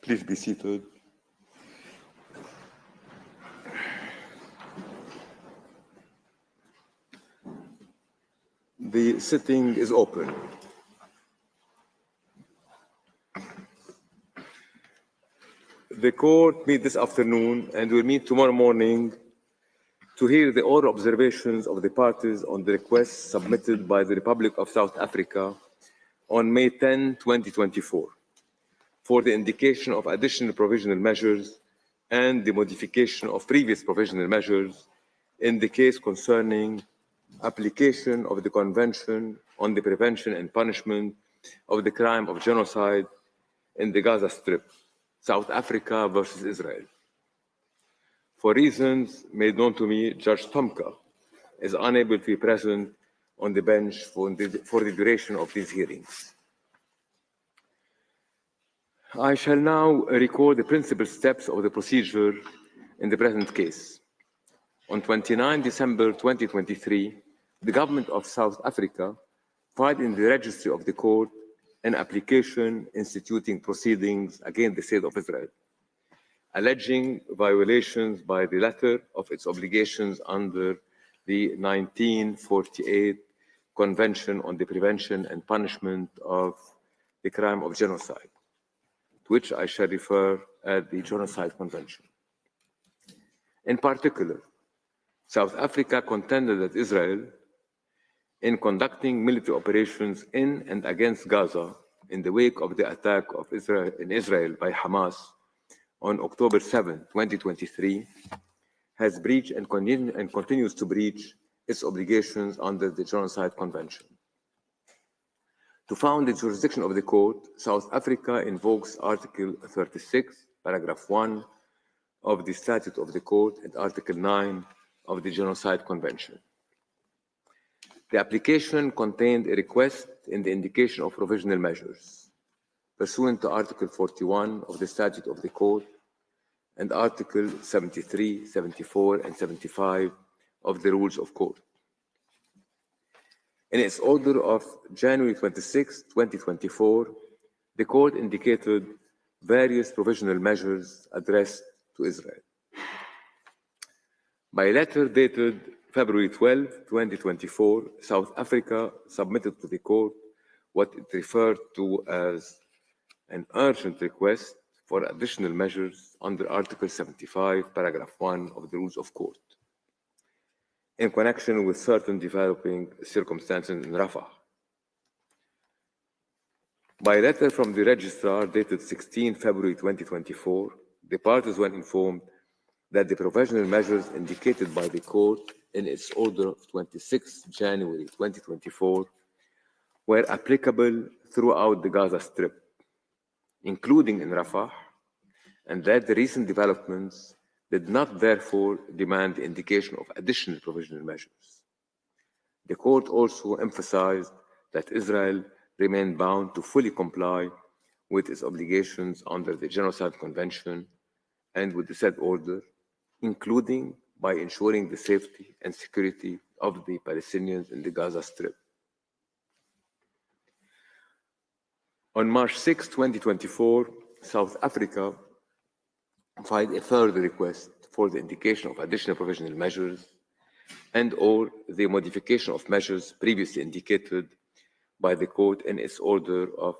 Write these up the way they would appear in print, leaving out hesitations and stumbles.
Please be seated. The sitting is open. The court meets this afternoon and will meet tomorrow morning to hear the oral observations of the parties on the request submitted by the Republic of South Africa on May 10, 2024, for the indication of additional provisional measures and the modification of previous provisional measures in the case concerning application of the Convention on the Prevention and Punishment of the Crime of Genocide in the Gaza Strip, South Africa versus Israel. For reasons made known to me, Judge Tomka is unable to be present on the bench for the duration of these hearings. I shall now record the principal steps of the procedure in the present case. On 29 December 2023, the Government of South Africa filed in the registry of the court an application instituting proceedings against the State of Israel, alleging violations by the latter of its obligations under the 1948 Convention on the Prevention and Punishment of the Crime of Genocide, to which I shall refer as the Genocide Convention. In particular, South Africa contended that Israel, in conducting military operations in and against Gaza in the wake of the attack of Israel by Hamas on October 7, 2023, has breached and continues to breach its obligations under the Genocide Convention. To found the jurisdiction of the court, South Africa invokes Article 36, Paragraph 1 of the Statute of the Court and Article 9 of the Genocide Convention. The application contained a request in the indication of provisional measures, pursuant to Article 41 of the Statute of the Court and Article 73, 74, and 75 of the Rules of Court. In its order of January 26, 2024, the Court indicated various provisional measures addressed to Israel. By letter dated February 12, 2024, South Africa submitted to the Court what it referred to as an urgent request for additional measures under Article 75, Paragraph 1 of the Rules of Court, in connection with certain developing circumstances in Rafah. By letter from the Registrar dated 16 February 2024, the parties were informed that the provisional measures indicated by the Court in its order of 26 January 2024 were applicable throughout the Gaza Strip, including in Rafah, and that the recent developments did not therefore demand the indication of additional provisional measures. The Court also emphasized that Israel remained bound to fully comply with its obligations under the Genocide Convention and with the said order, including by ensuring the safety and security of the Palestinians in the Gaza Strip. On March 6, 2024, South Africa filed a further request for the indication of additional provisional measures and/or the modification of measures previously indicated by the Court in its order of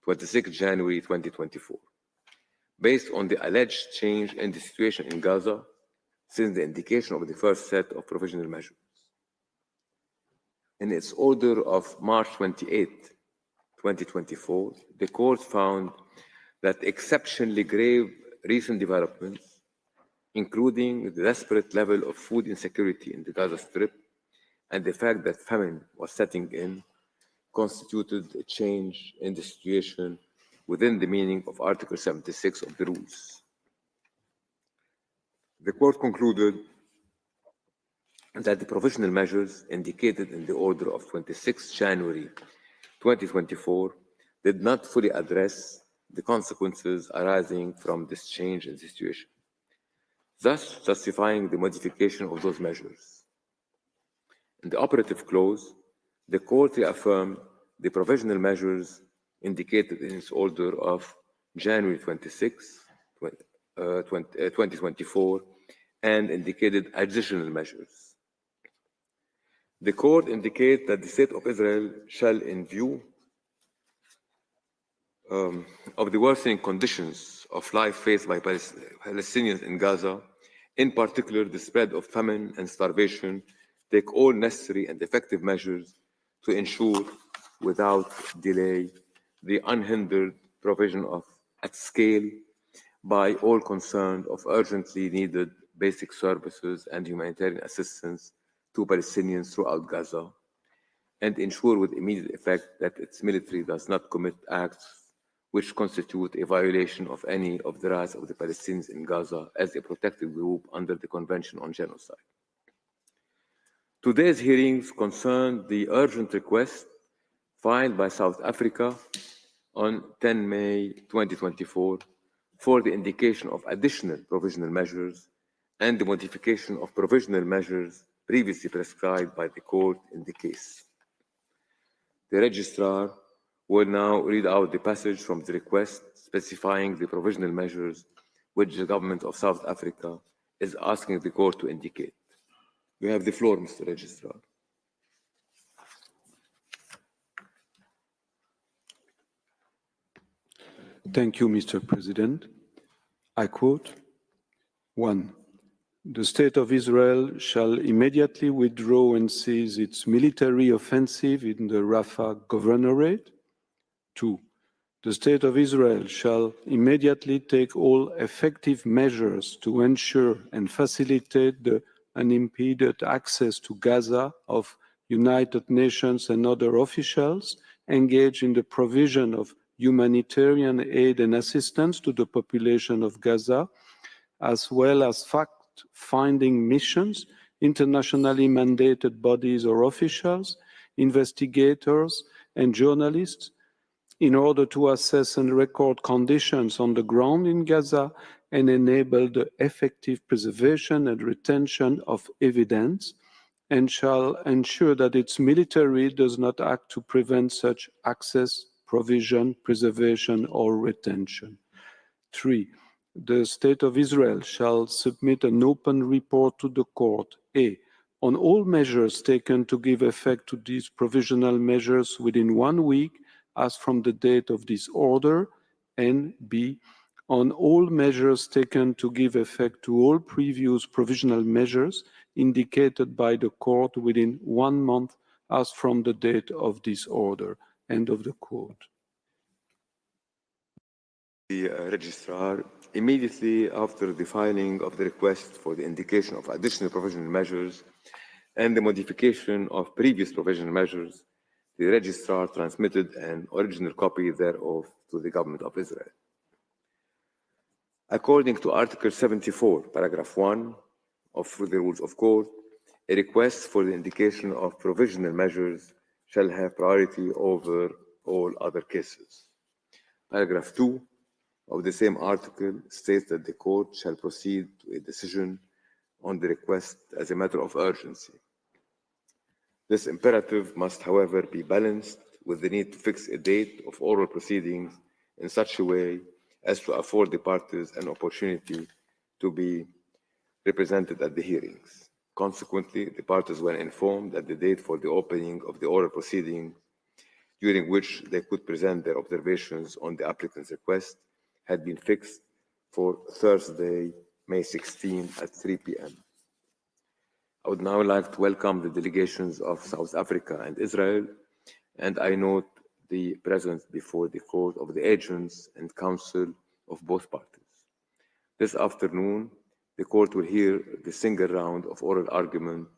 26 January 2024, based on the alleged change in the situation in Gaza since the indication of the first set of provisional measures. In its order of March 28, 2024, the Court found that exceptionally grave recent developments, including the desperate level of food insecurity in the Gaza Strip and the fact that famine was setting in, constituted a change in the situation within the meaning of Article 76 of the rules. The Court concluded that the provisional measures indicated in the order of 26 January 2024 did not fully address the consequences arising from this change in the situation, thus justifying the modification of those measures. In the operative clause, the Court reaffirmed the provisional measures indicated in its order of January 26, 2024, and indicated additional measures. The court indicates that the State of Israel shall, in view of the worsening conditions of life faced by Palestinians in Gaza, in particular the spread of famine and starvation, take all necessary and effective measures to ensure, without delay, the unhindered provision of, at scale, by all concerned, of urgently needed basic services and humanitarian assistance to Palestinians throughout Gaza, and ensure with immediate effect that its military does not commit acts which constitute a violation of any of the rights of the Palestinians in Gaza as a protected group under the Convention on Genocide. Today's hearings concern the urgent request filed by South Africa on 10 May 2024 for the indication of additional provisional measures and the modification of provisional measures previously prescribed by the court in the case. The registrar will now read out the passage from the request specifying the provisional measures which the government of South Africa is asking the court to indicate. You have the floor, Mr. Registrar. Thank you, Mr. President. I quote, 1. The State of Israel shall immediately withdraw and cease its military offensive in the Rafah governorate. 2. The State of Israel shall immediately take all effective measures to ensure and facilitate the unimpeded access to Gaza of United Nations and other officials engaged in the provision of humanitarian aid and assistance to the population of Gaza, as well as fact-finding missions, internationally mandated bodies or officials, investigators, and journalists, in order to assess and record conditions on the ground in Gaza and enable the effective preservation and retention of evidence, and shall ensure that its military does not act to prevent such access, provision, preservation, or retention. 3. The State of Israel shall submit an open report to the court, A, on all measures taken to give effect to these provisional measures within 1 week, as from the date of this order, and B, on all measures taken to give effect to all previous provisional measures indicated by the court within 1 month, as from the date of this order. End of the quote. The registrar, immediately after the filing of the request for the indication of additional provisional measures and the modification of previous provisional measures, the registrar transmitted an original copy thereof to the government of Israel. According to Article 74, Paragraph 1 of the Rules of Court, a request for the indication of provisional measures shall have priority over all other cases. Paragraph 2 of the same article states that the court shall proceed to a decision on the request as a matter of urgency. This imperative must, however, be balanced with the need to fix a date of oral proceedings in such a way as to afford the parties an opportunity to be represented at the hearings. Consequently, the parties were informed that the date for the opening of the oral proceeding, during which they could present their observations on the applicant's request, had been fixed for Thursday, May 16 at 3 p.m. I would now like to welcome the delegations of South Africa and Israel, and I note the presence before the court of the agents and counsel of both parties. This afternoon, the court will hear the single round of oral argument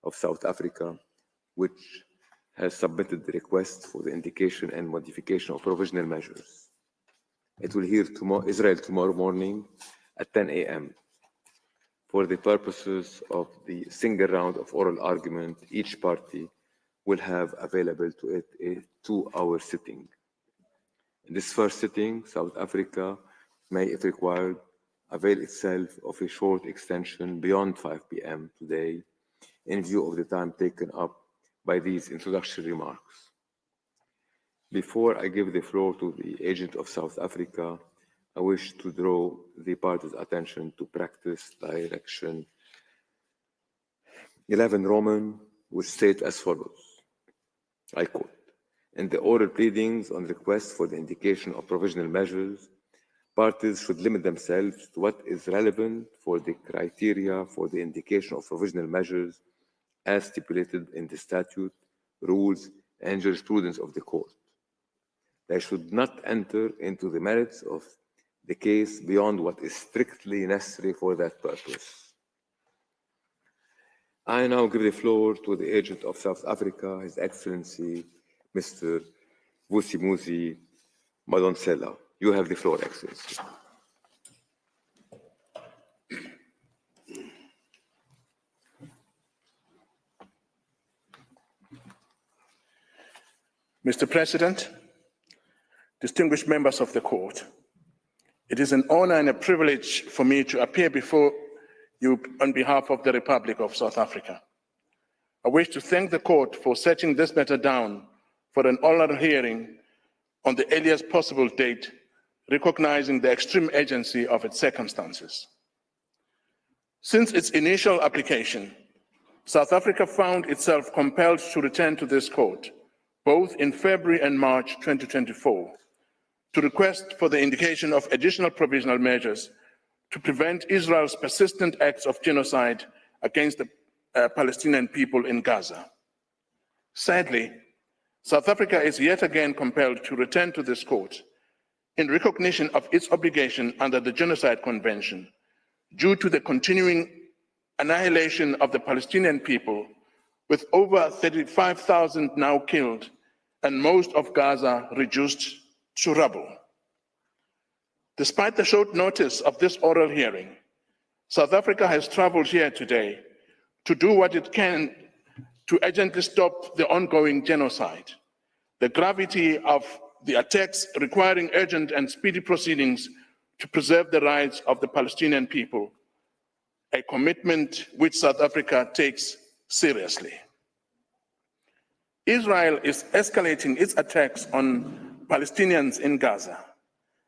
of South Africa, which has submitted the request for the indication and modification of provisional measures. It will hear Israel tomorrow morning at 10 a.m. For the purposes of the single round of oral argument, each party will have available to it a 2-hour sitting. In this first sitting, South Africa may, if required, avail itself of a short extension beyond 5 p.m. today in view of the time taken up by these introductory remarks. Before I give the floor to the agent of South Africa, I wish to draw the party's attention to practice direction 11 Roman, which states as follows, I quote, in the oral pleadings on request for the indication of provisional measures, parties should limit themselves to what is relevant for the criteria for the indication of provisional measures as stipulated in the statute, rules, and jurisprudence of the court. They should not enter into the merits of the case beyond what is strictly necessary for that purpose. I now give the floor to the agent of South Africa, His Excellency, Mr. Vusimuzi Madonsela. You have the floor, Excellency. Mr. President, distinguished members of the court, it is an honor and a privilege for me to appear before you on behalf of the Republic of South Africa. I wish to thank the court for setting this matter down for an oral hearing on the earliest possible date, recognizing the extreme urgency of its circumstances. Since its initial application, South Africa found itself compelled to return to this court, both in February and March 2024, to request for the indication of additional provisional measures to prevent Israel's persistent acts of genocide against the Palestinian people in Gaza. Sadly, South Africa is yet again compelled to return to this court in recognition of its obligation under the Genocide Convention due to the continuing annihilation of the Palestinian people, with over 35,000 now killed and most of Gaza reduced to rubble. Despite the short notice of this oral hearing, South Africa has traveled here today to do what it can to urgently stop the ongoing genocide. The gravity of the attacks requiring urgent and speedy proceedings to preserve the rights of the Palestinian people, a commitment which South Africa takes seriously. Israel is escalating its attacks on Palestinians in Gaza,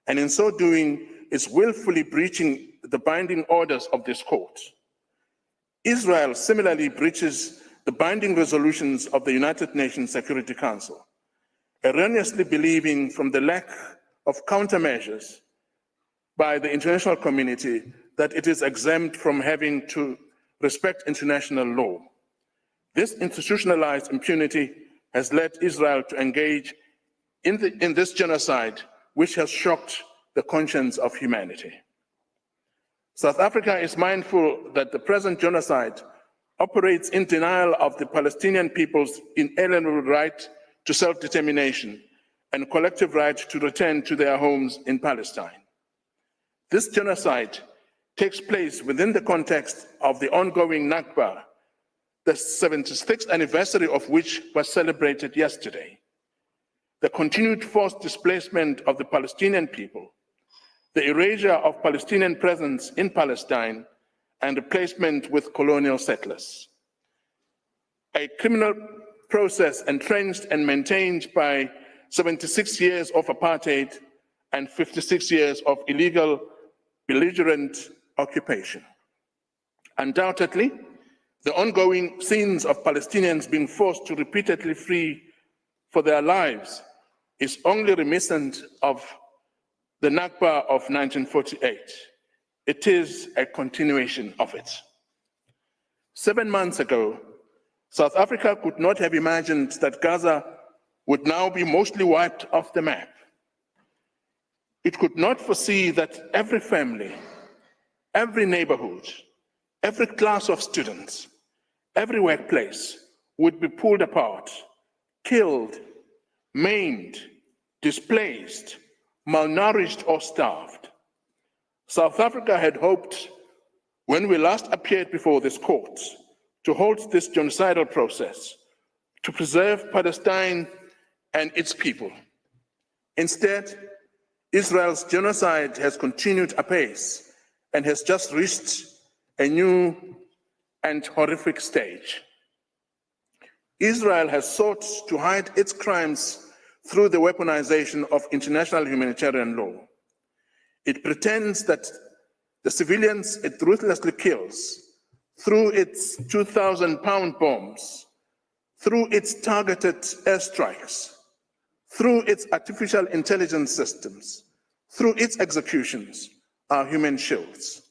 and in so doing is willfully breaching the binding orders of this court. Israel similarly breaches the binding resolutions of the United Nations Security Council, erroneously believing from the lack of countermeasures by the international community that it is exempt from having to respect international law. This institutionalized impunity has led Israel to engage in this genocide, which has shocked the conscience of humanity. South Africa is mindful that the present genocide operates in denial of the Palestinian people's inalienable right to self-determination and collective right to return to their homes in Palestine. This genocide takes place within the context of the ongoing Nakba, the 76th anniversary of which was celebrated yesterday. The continued forced displacement of the Palestinian people, the erasure of Palestinian presence in Palestine, and replacement with colonial settlers. A criminal process entrenched and maintained by 76 years of apartheid and 56 years of illegal, belligerent occupation. Undoubtedly, the ongoing scenes of Palestinians being forced to repeatedly flee for their lives is only reminiscent of the Nakba of 1948. It is a continuation of it. 7 months ago, South Africa could not have imagined that Gaza would now be mostly wiped off the map. It could not foresee that every family, every neighborhood, every class of students, every workplace would be pulled apart, killed, maimed, displaced, malnourished, or starved. South Africa had hoped, when we last appeared before this court, to halt this genocidal process, to preserve Palestine and its people. Instead, Israel's genocide has continued apace and has just reached a new and horrific stage. Israel has sought to hide its crimes through the weaponization of international humanitarian law. It pretends that the civilians it ruthlessly kills through its 2,000-pound bombs, through its targeted airstrikes, through its artificial intelligence systems, through its executions, are human shields.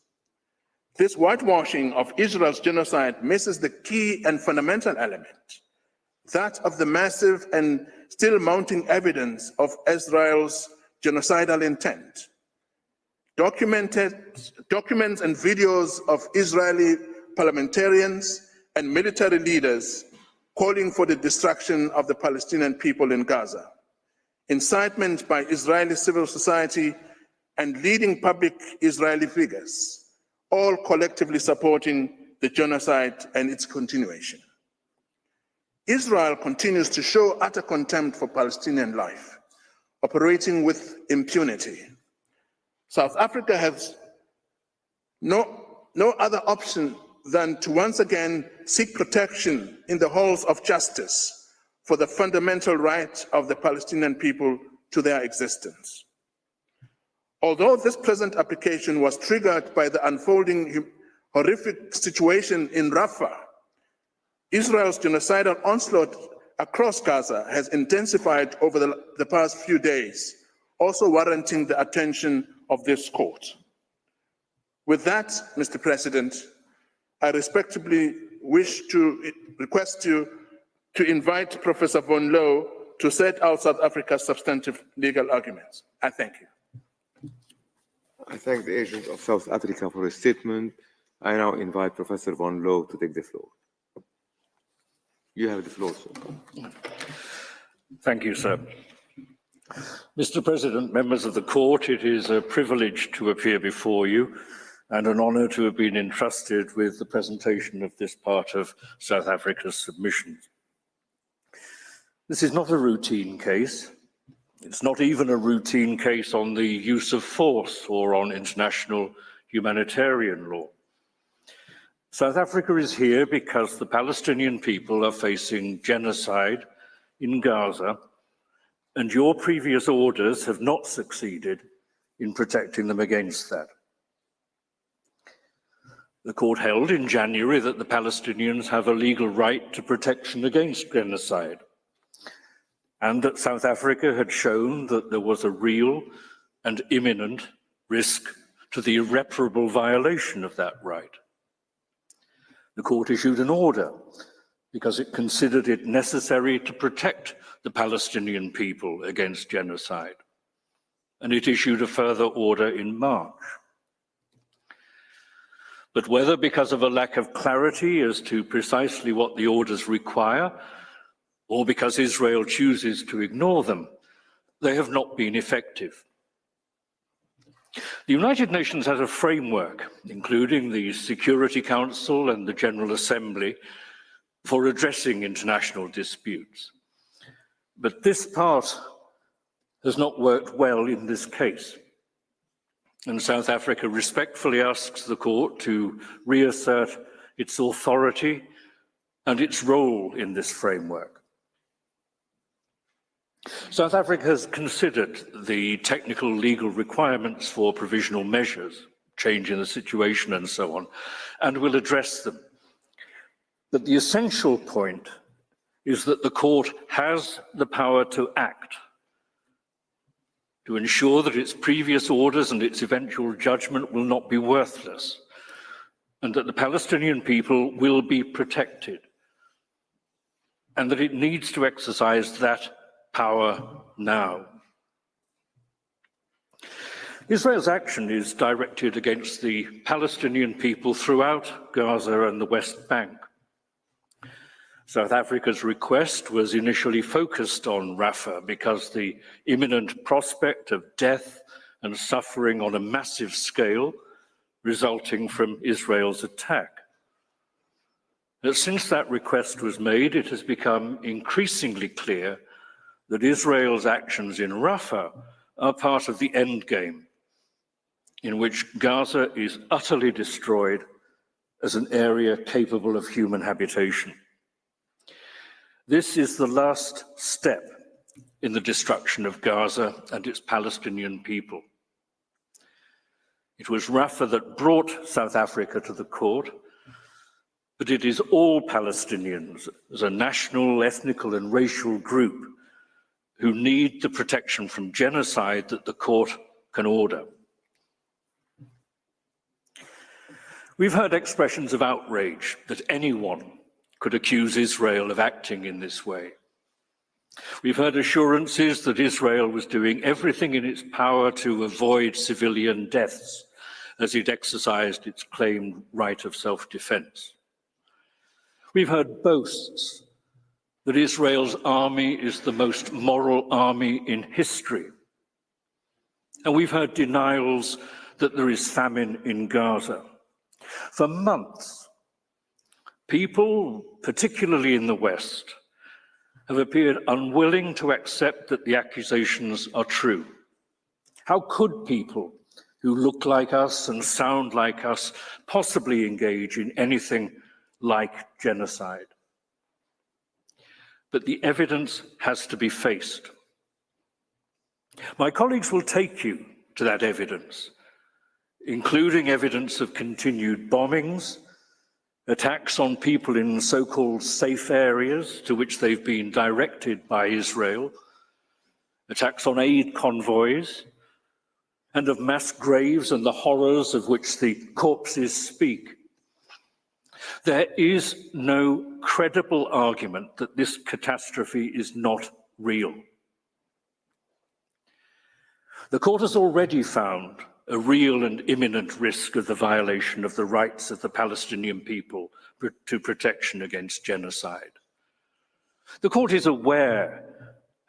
This whitewashing of Israel's genocide misses the key and fundamental element, that of the massive and still mounting evidence of Israel's genocidal intent. Documents and videos of Israeli parliamentarians and military leaders calling for the destruction of the Palestinian people in Gaza, incitement by Israeli civil society and leading public Israeli figures, all collectively supporting the genocide and its continuation. Israel continues to show utter contempt for Palestinian life, operating with impunity. South Africa has no other option than to once again seek protection in the halls of justice for the fundamental right of the Palestinian people to their existence. Although this present application was triggered by the unfolding horrific situation in Rafah, Israel's genocidal onslaught across Gaza has intensified over the past few days, also warranting the attention of this court. With that, Mr. President, I respectfully wish to request you to invite Professor Von Loh to set out South Africa's substantive legal arguments. I thank you. I thank the agent of South Africa for his statement. I now invite Professor Von Loh to take the floor. You have the floor, sir. Thank you, sir. Mr. President, members of the court, it is a privilege to appear before you and an honour to have been entrusted with the presentation of this part of South Africa's submission. This is not a routine case. It's not even a routine case on the use of force or on international humanitarian law. South Africa is here because the Palestinian people are facing genocide in Gaza, and your previous orders have not succeeded in protecting them against that. The court held in January that the Palestinians have a legal right to protection against genocide, and that South Africa had shown that there was a real and imminent risk to the irreparable violation of that right. The court issued an order because it considered it necessary to protect the Palestinian people against genocide, and it issued a further order in March. But whether because of a lack of clarity as to precisely what the orders require, or because Israel chooses to ignore them, they have not been effective. The United Nations has a framework, including the Security Council and the General Assembly, for addressing international disputes. But this part has not worked well in this case. And South Africa respectfully asks the court to reassert its authority and its role in this framework. South Africa has considered the technical legal requirements for provisional measures, change in the situation and so on, and will address them. But the essential point is that the court has the power to act, to ensure that its previous orders and its eventual judgment will not be worthless, and that the Palestinian people will be protected, and that it needs to exercise that power now. Israel's action is directed against the Palestinian people throughout Gaza and the West Bank. South Africa's request was initially focused on Rafah because the imminent prospect of death and suffering on a massive scale resulting from Israel's attack. But since that request was made, it has become increasingly clear that Israel's actions in Rafah are part of the endgame, in which Gaza is utterly destroyed as an area capable of human habitation. This is the last step in the destruction of Gaza and its Palestinian people. It was Rafah that brought South Africa to the court, but it is all Palestinians as a national, ethnical, and racial group who need the protection from genocide that the court can order. We've heard expressions of outrage that anyone could accuse Israel of acting in this way. We've heard assurances that Israel was doing everything in its power to avoid civilian deaths as it exercised its claimed right of self-defense. We've heard boasts that Israel's army is the most moral army in history. And we've heard denials that there is famine in Gaza. For months, people, particularly in the West, have appeared unwilling to accept that the accusations are true. How could people who look like us and sound like us possibly engage in anything like genocide? But the evidence has to be faced. My colleagues will take you to that evidence, including evidence of continued bombings, attacks on people in so-called safe areas to which they've been directed by Israel, attacks on aid convoys, and of mass graves and the horrors of which the corpses speak. There is no credible argument that this catastrophe is not real. The court has already found a real and imminent risk of the violation of the rights of the Palestinian people to protection against genocide. The court is aware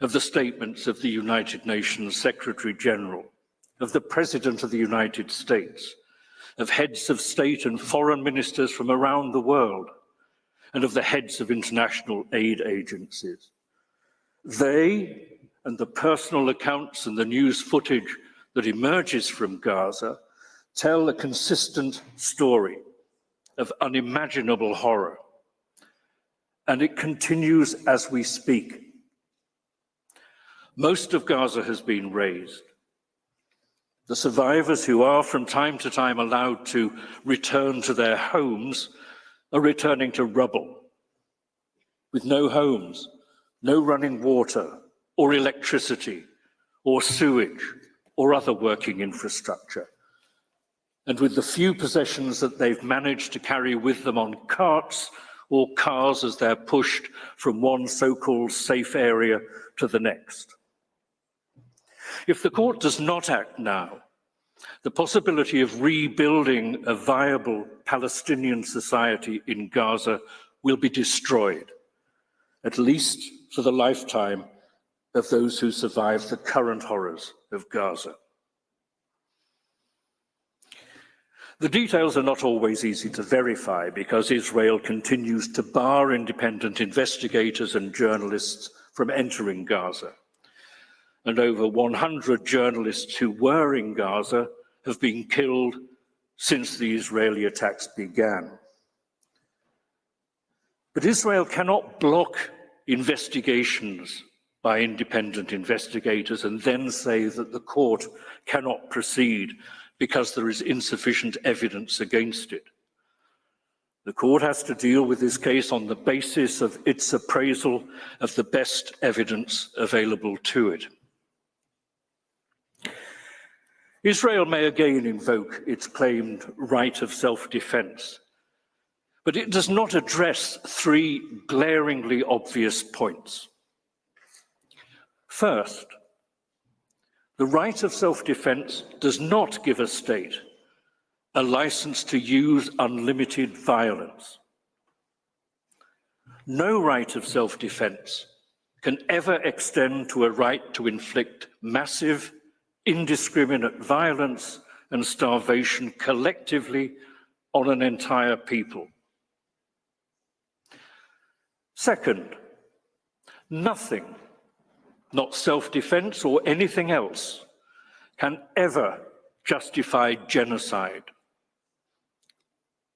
of the statements of the United Nations Secretary General, of the President of the United States, of heads of state and foreign ministers from around the world, and of the heads of international aid agencies. They, and the personal accounts and the news footage that emerges from Gaza, tell a consistent story of unimaginable horror. And it continues as we speak. Most of Gaza has been razed. The survivors who are from time to time allowed to return to their homes are returning to rubble, with no homes, no running water, or electricity, or sewage, or other working infrastructure. And with the few possessions that they've managed to carry with them on carts or cars as they're pushed from one so-called safe area to the next. If the court does not act now, the possibility of rebuilding a viable Palestinian society in Gaza will be destroyed, at least for the lifetime of those who survived the current horrors of Gaza. The details are not always easy to verify because Israel continues to bar independent investigators and journalists from entering Gaza. And over 100 journalists who were in Gaza have been killed since the Israeli attacks began. But Israel cannot block investigations by independent investigators and then say that the court cannot proceed because there is insufficient evidence against it. The court has to deal with this case on the basis of its appraisal of the best evidence available to it. Israel may again invoke its claimed right of self-defense, but it does not address three glaringly obvious points. First, the right of self-defense does not give a state a license to use unlimited violence. No right of self-defense can ever extend to a right to inflict massive, indiscriminate violence and starvation collectively on an entire people. Second, nothing, not self-defense or anything else, can ever justify genocide.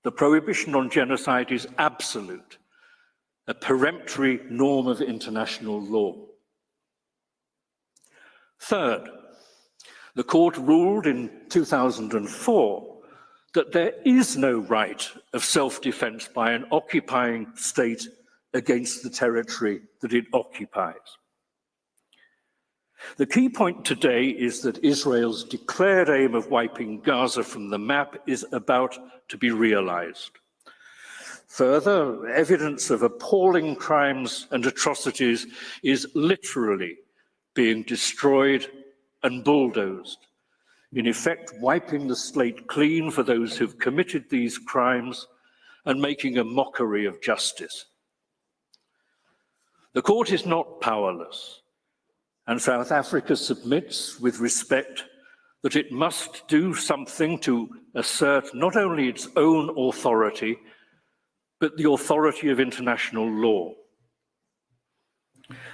The prohibition on genocide is absolute, a peremptory norm of international law. Third, The court ruled in 2004 that there is no right of self-defense by an occupying state against the territory that it occupies. The key point today is that Israel's declared aim of wiping Gaza from the map is about to be realized. Further, evidence of appalling crimes and atrocities is literally being destroyed and bulldozed, in effect wiping the slate clean for those who've committed these crimes and making a mockery of justice. The court is not powerless, and South Africa submits with respect that it must do something to assert not only its own authority, but the authority of international law.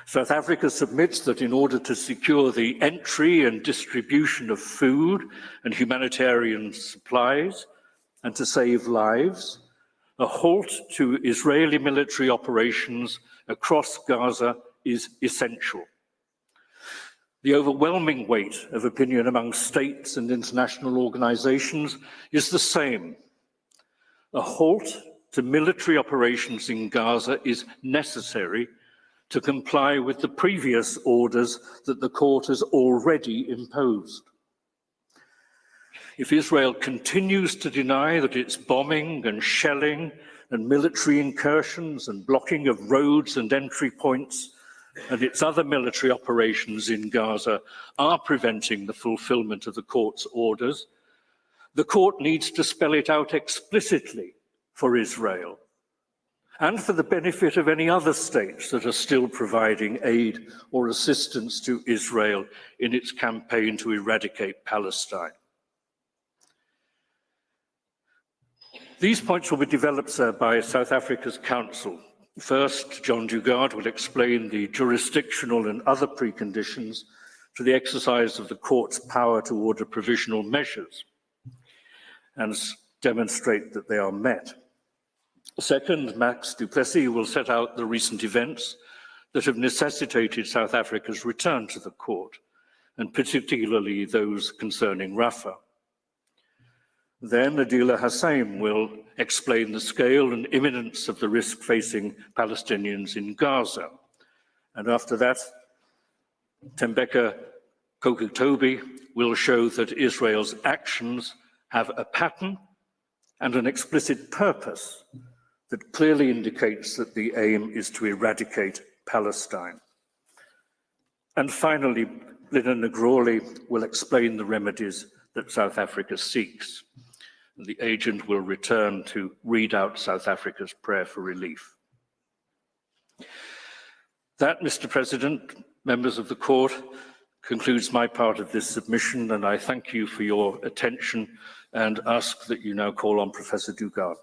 South Africa submits that in order to secure the entry and distribution of food and humanitarian supplies and to save lives, a halt to Israeli military operations across Gaza is essential. The overwhelming weight of opinion among states and international organizations is the same. A halt to military operations in Gaza is necessary to comply with the previous orders that the court has already imposed. If Israel continues to deny that its bombing and shelling and military incursions and blocking of roads and entry points and its other military operations in Gaza are preventing the fulfillment of the court's orders, the court needs to spell it out explicitly for Israel and for the benefit of any other states that are still providing aid or assistance to Israel in its campaign to eradicate Palestine. These points will be developed, sir, by South Africa's Council. First, John Dugard will explain the jurisdictional and other preconditions to the exercise of the court's power to order provisional measures and demonstrate that they are met. Second, Max du Plessis will set out the recent events that have necessitated South Africa's return to the court, and particularly those concerning Rafah. Then Adila Hassain will explain the scale and imminence of the risk facing Palestinians in Gaza. And after that, Tembeka Kokutobi will show that Israel's actions have a pattern and an explicit purpose that clearly indicates that the aim is to eradicate Palestine. And finally, Lina Negroli will explain the remedies that South Africa seeks. The agent will return to read out South Africa's prayer for relief. That, Mr. President, members of the court, concludes my part of this submission, and I thank you for your attention and ask that you now call on Professor Dugard.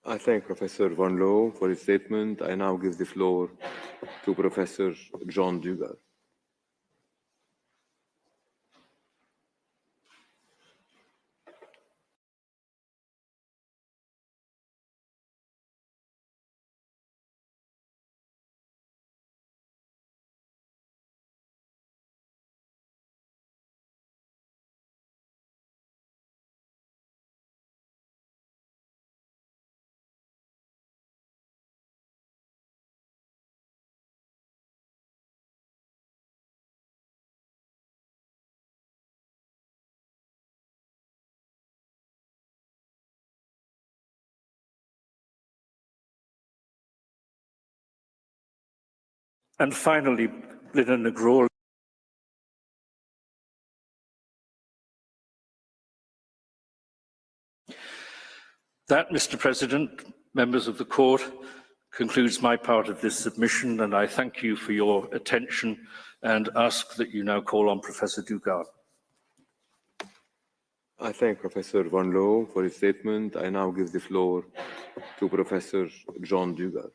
I thank Professor Van Loo for his statement. I now give the floor to Professor John Dugard. And finally, Lina Negroli. That, Mr. President, members of the court, concludes my part of this submission, and I thank you for your attention and ask that you now call on Professor Dugard. I thank Professor Van Loo for his statement. I now give the floor to Professor John Dugard.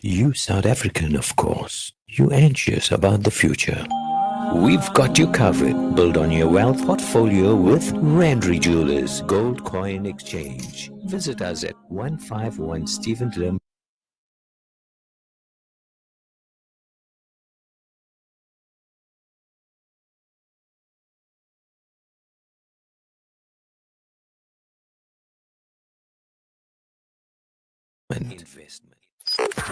You South African, of course. You anxious about the future. We've got you covered. Build on your wealth portfolio with Randry Jewelers Gold Coin Exchange. Visit us at 151 Stephen Lim. Investment.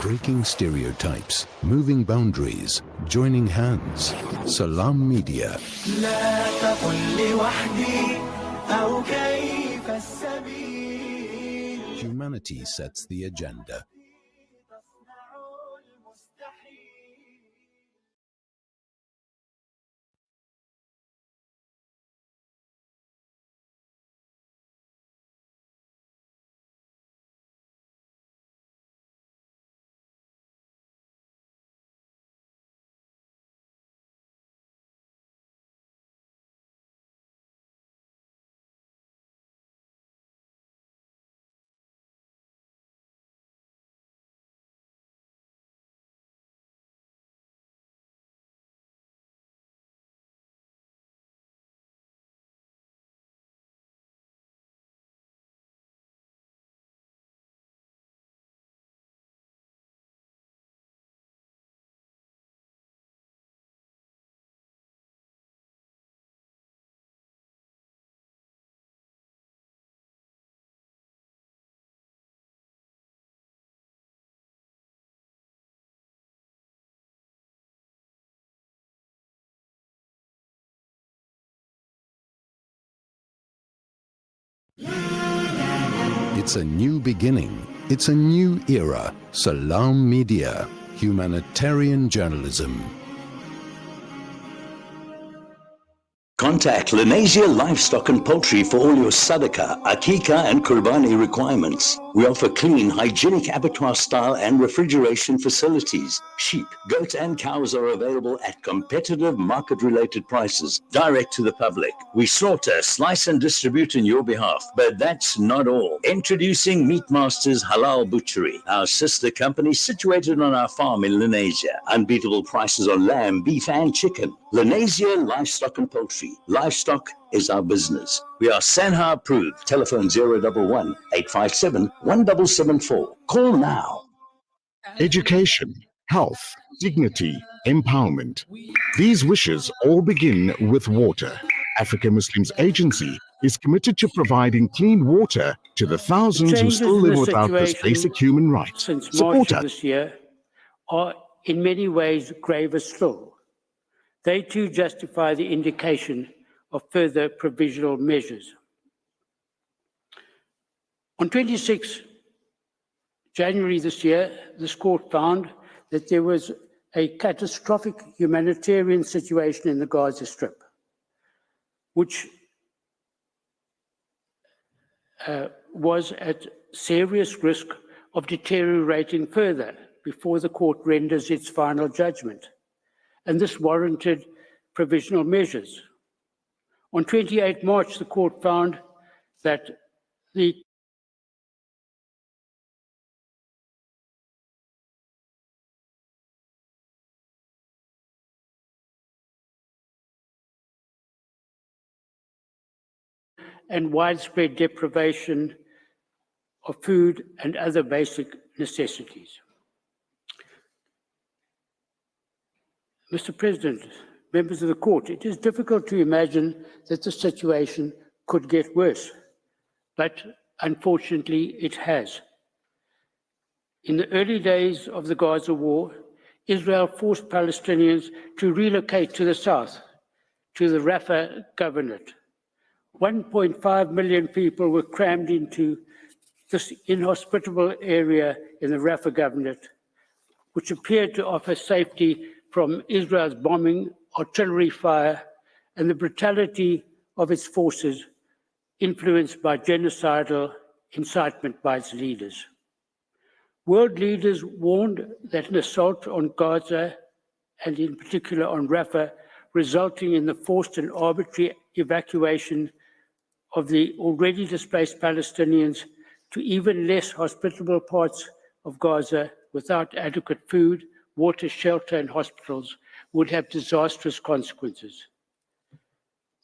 Breaking stereotypes, moving boundaries, joining hands. Salam Media. Humanity sets the agenda. It's a new beginning. It's a new era. Salam Media, humanitarian journalism. Contact Lenasia Livestock and Poultry for all your sadaqah, akika and kurbani requirements. We offer clean, hygienic abattoir style and refrigeration facilities. Sheep, goats and cows are available at competitive market-related prices, direct to the public. We slaughter, slice and distribute on your behalf. But that's not all. Introducing Meat Masters Halal Butchery, our sister company situated on our farm in Lenasia. Unbeatable prices on lamb, beef and chicken. Lenasia Livestock and Poultry. Livestock is our business. We are Sanha approved. Telephone 011 857 1774. Call now. Education, health, dignity, empowerment. These wishes all begin with water. Africa Muslims Agency is committed to providing clean water to the thousands who still live without this basic human right. Since March of this year are in many ways graver still. They too justify the indication of further provisional measures. On 26 January this year, this court found that there was a catastrophic humanitarian situation in the Gaza Strip, which was at serious risk of deteriorating further before the court renders its final judgment. And this warranted provisional measures. On 28 March, the court found that the and widespread deprivation of food and other basic necessities. Mr. President, members of the court, it is difficult to imagine that the situation could get worse, but unfortunately it has. In the early days of the Gaza war, Israel forced Palestinians to relocate to the south, to the Rafah governorate. 1.5 million people were crammed into this inhospitable area in the Rafah governorate, which appeared to offer safety from Israel's bombing, artillery fire, and the brutality of its forces, influenced by genocidal incitement by its leaders. World leaders warned that an assault on Gaza, and in particular on Rafah, resulting in the forced and arbitrary evacuation of the already displaced Palestinians to even less hospitable parts of Gaza without adequate food, water, shelter, and hospitals would have disastrous consequences.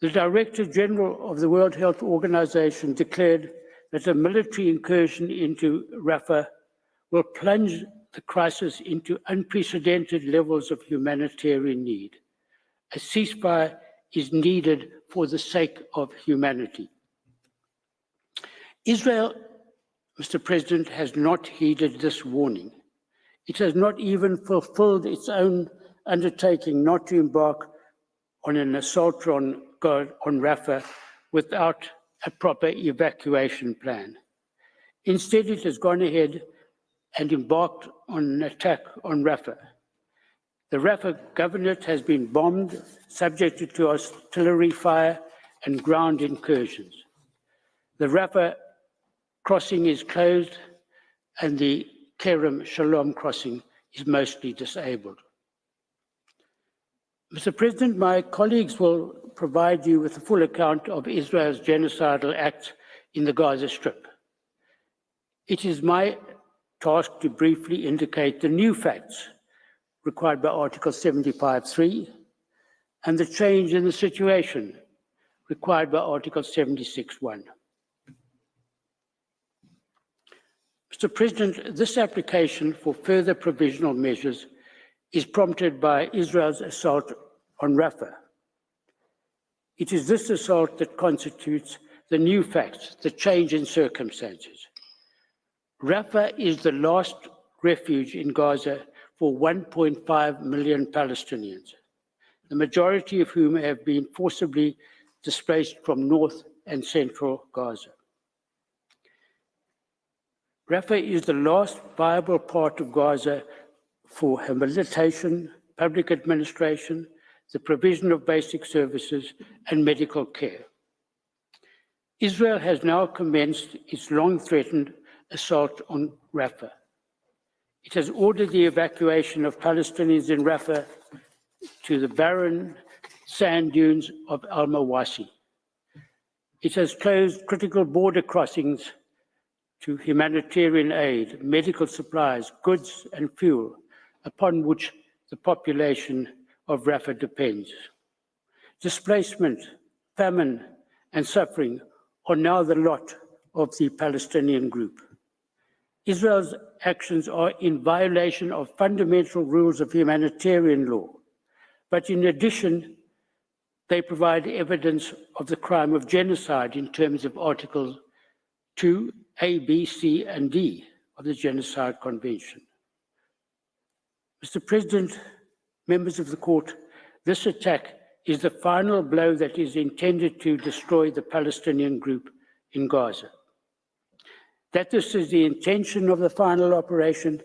The Director General of the World Health Organization declared that a military incursion into Rafah will plunge the crisis into unprecedented levels of humanitarian need. A ceasefire is needed for the sake of humanity. Israel, Mr. President, has not heeded this warning. It has not even fulfilled its own undertaking not to embark on an assault on Rafah without a proper evacuation plan. Instead, it has gone ahead and embarked on an attack on Rafah. The Rafah governorate has been bombed, subjected to artillery fire and ground incursions. The Rafah crossing is closed and the Kerem Shalom crossing is mostly disabled. Mr. President, my colleagues will provide you with a full account of Israel's genocidal acts in the Gaza Strip. It is my task to briefly indicate the new facts required by Article 75(3) and the change in the situation required by Article 76(1). Mr. President, this application for further provisional measures is prompted by Israel's assault on Rafah. It is this assault that constitutes the new facts, the change in circumstances. Rafah is the last refuge in Gaza for 1.5 million Palestinians, the majority of whom have been forcibly displaced from north and central Gaza. Rafah is the last viable part of Gaza for rehabilitation, public administration, the provision of basic services, and medical care. Israel has now commenced its long-threatened assault on Rafah. It has ordered the evacuation of Palestinians in Rafah to the barren sand dunes of Al-Mawasi. It has closed critical border crossings to humanitarian aid, medical supplies, goods, and fuel, upon which the population of Rafah depends. Displacement, famine, and suffering are now the lot of the Palestinian group. Israel's actions are in violation of fundamental rules of humanitarian law, but in addition, they provide evidence of the crime of genocide in terms of Articles 2, A, B, C, and D of the Genocide Convention. Mr. President, members of the court, this attack is the final blow that is intended to destroy the Palestinian group in Gaza. That this is the intention of the final operation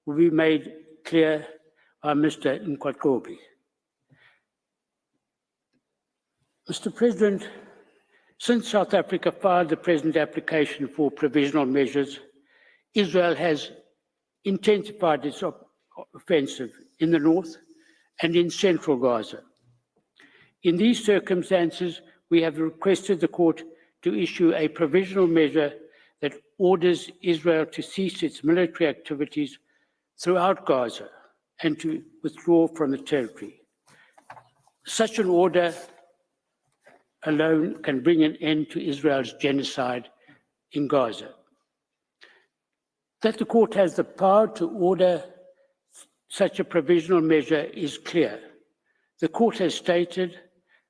will be made clear by Mr. Nkwakobhi. Mr. President, since South Africa filed the present application for provisional measures, Israel has intensified its offensive in the north and in central Gaza. In these circumstances, we have requested the court to issue a provisional measure that orders Israel to cease its military activities throughout Gaza and to withdraw from the territory. Such an order alone can bring an end to Israel's genocide in Gaza. That the court has the power to order such a provisional measure is clear. The court has stated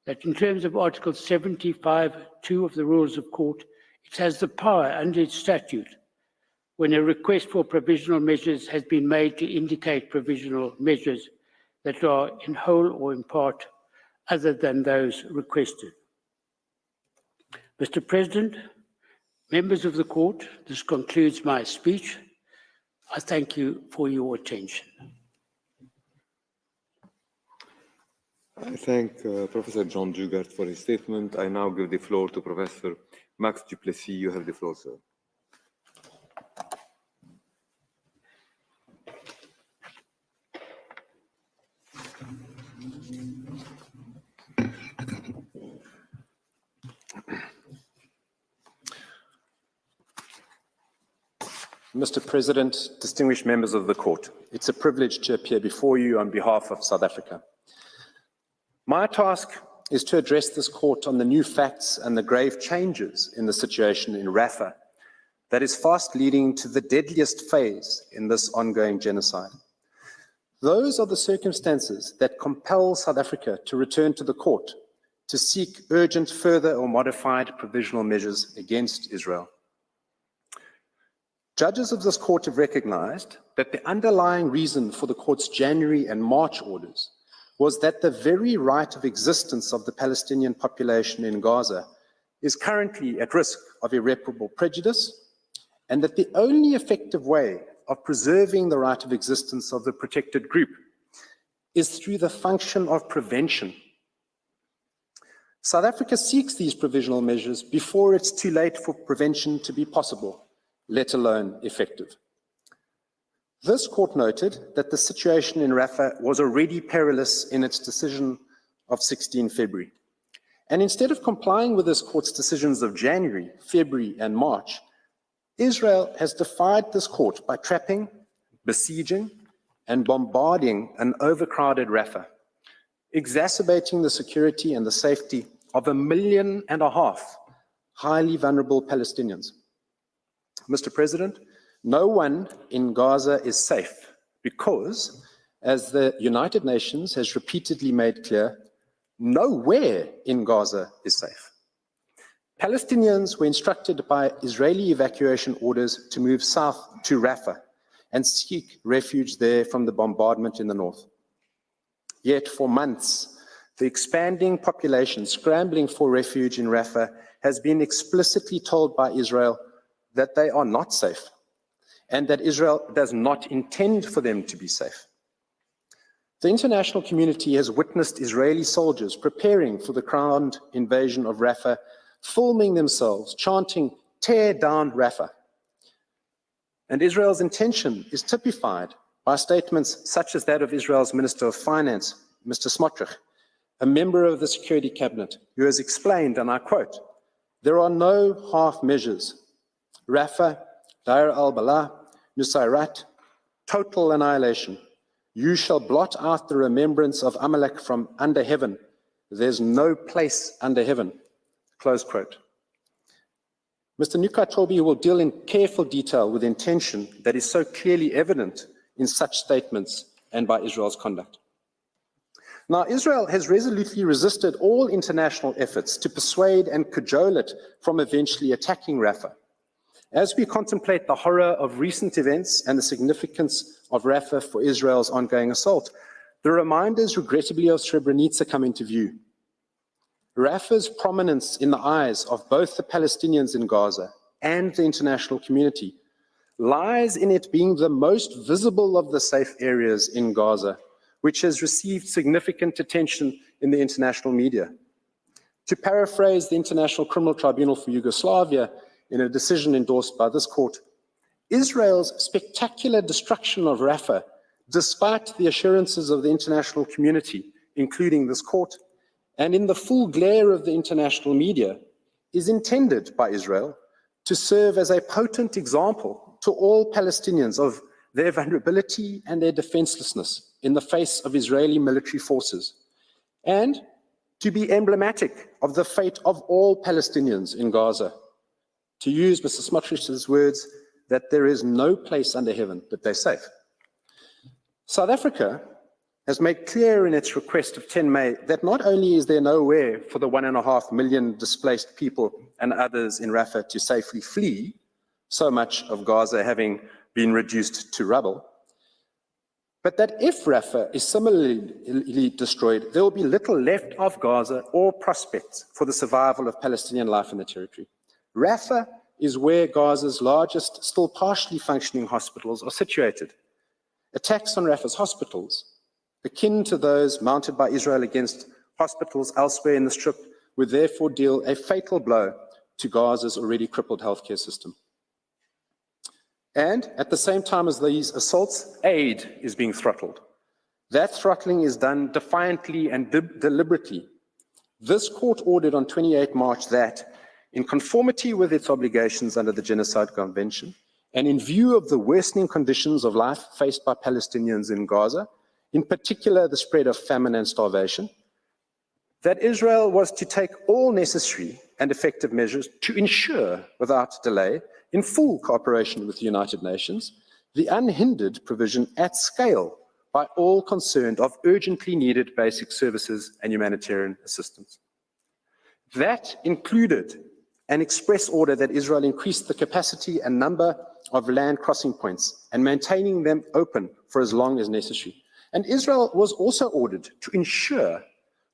that in terms of Article 75(2) of the Rules of Court, it has the power under its statute, when a request for provisional measures has been made, to indicate provisional measures that are in whole or in part other than those requested. Mr. President, members of the court, this concludes my speech. I thank you for your attention. I thank Professor John Dugard for his statement. I now give the floor to Professor Max Duplessis. You have the floor, sir. Mr. President, distinguished members of the court, it's a privilege to appear before you on behalf of South Africa. My task is to address this court on the new facts and the grave changes in the situation in Rafah that is fast leading to the deadliest phase in this ongoing genocide. Those are the circumstances that compel South Africa to return to the court to seek urgent further or modified provisional measures against Israel. Judges of this court have recognized that the underlying reason for the court's January and March orders was that the very right of existence of the Palestinian population in Gaza is currently at risk of irreparable prejudice, and that the only effective way of preserving the right of existence of the protected group is through the function of prevention. South Africa seeks these provisional measures before it's too late for prevention to be possible, let alone effective. This court noted that the situation in Rafah was already perilous in its decision of 16 February. And instead of complying with this court's decisions of January, February, and March, Israel has defied this court by trapping, besieging, and bombarding an overcrowded Rafah, exacerbating the security and the safety of 1.5 million highly vulnerable Palestinians. Mr. President, no one in Gaza is safe because, as the United Nations has repeatedly made clear, nowhere in Gaza is safe. Palestinians were instructed by Israeli evacuation orders to move south to Rafah and seek refuge there from the bombardment in the north. Yet for months, the expanding population scrambling for refuge in Rafah has been explicitly told by Israel that they are not safe and that Israel does not intend for them to be safe. The international community has witnessed Israeli soldiers preparing for the ground invasion of Rafah, filming themselves, chanting, "Tear down Rafah." And Israel's intention is typified by statements such as that of Israel's Minister of Finance, Mr. Smotrich, a member of the Security Cabinet, who has explained, and I quote, "There are no half measures. Rafah, Deir al-Balah, Nusayrat, total annihilation. You shall blot out the remembrance of Amalek from under heaven. There's no place under heaven." Close quote. Mr. Nukatobi will deal in careful detail with intention that is so clearly evident in such statements and by Israel's conduct. Now, Israel has resolutely resisted all international efforts to persuade and cajole it from eventually attacking Rafah. As we contemplate the horror of recent events and the significance of Rafah for Israel's ongoing assault, the reminders, regrettably, of Srebrenica come into view. Rafah's prominence in the eyes of both the Palestinians in Gaza and the international community lies in it being the most visible of the safe areas in Gaza, which has received significant attention in the international media. To paraphrase the International Criminal Tribunal for Yugoslavia in a decision endorsed by this court, Israel's spectacular destruction of Rafah, despite the assurances of the international community, including this court, and in the full glare of the international media, is intended by Israel to serve as a potent example to all Palestinians of their vulnerability and their defenselessness in the face of Israeli military forces, and to be emblematic of the fate of all Palestinians in Gaza. To use Mr. Smotrich's words, that there is no place under heaven that they're safe. South Africa has made clear in its request of 10 May that not only is there nowhere for the 1.5 million displaced people and others in Rafah to safely flee, so much of Gaza having been reduced to rubble, but that if Rafah is similarly destroyed, there will be little left of Gaza or prospects for the survival of Palestinian life in the territory. Rafah is where Gaza's largest, still partially functioning hospitals are situated. Attacks on Rafah's hospitals, akin to those mounted by Israel against hospitals elsewhere in the Strip, would therefore deal a fatal blow to Gaza's already crippled healthcare system. And at the same time as these assaults, aid is being throttled. That throttling is done defiantly and deliberately. This court ordered on 28 March that, in conformity with its obligations under the Genocide Convention and in view of the worsening conditions of life faced by Palestinians in Gaza, in particular the spread of famine and starvation, that Israel was to take all necessary and effective measures to ensure, without delay, in full cooperation with the United Nations, the unhindered provision at scale by all concerned of urgently needed basic services and humanitarian assistance. That included an express order that Israel increased the capacity and number of land crossing points and maintaining them open for as long as necessary. And Israel was also ordered to ensure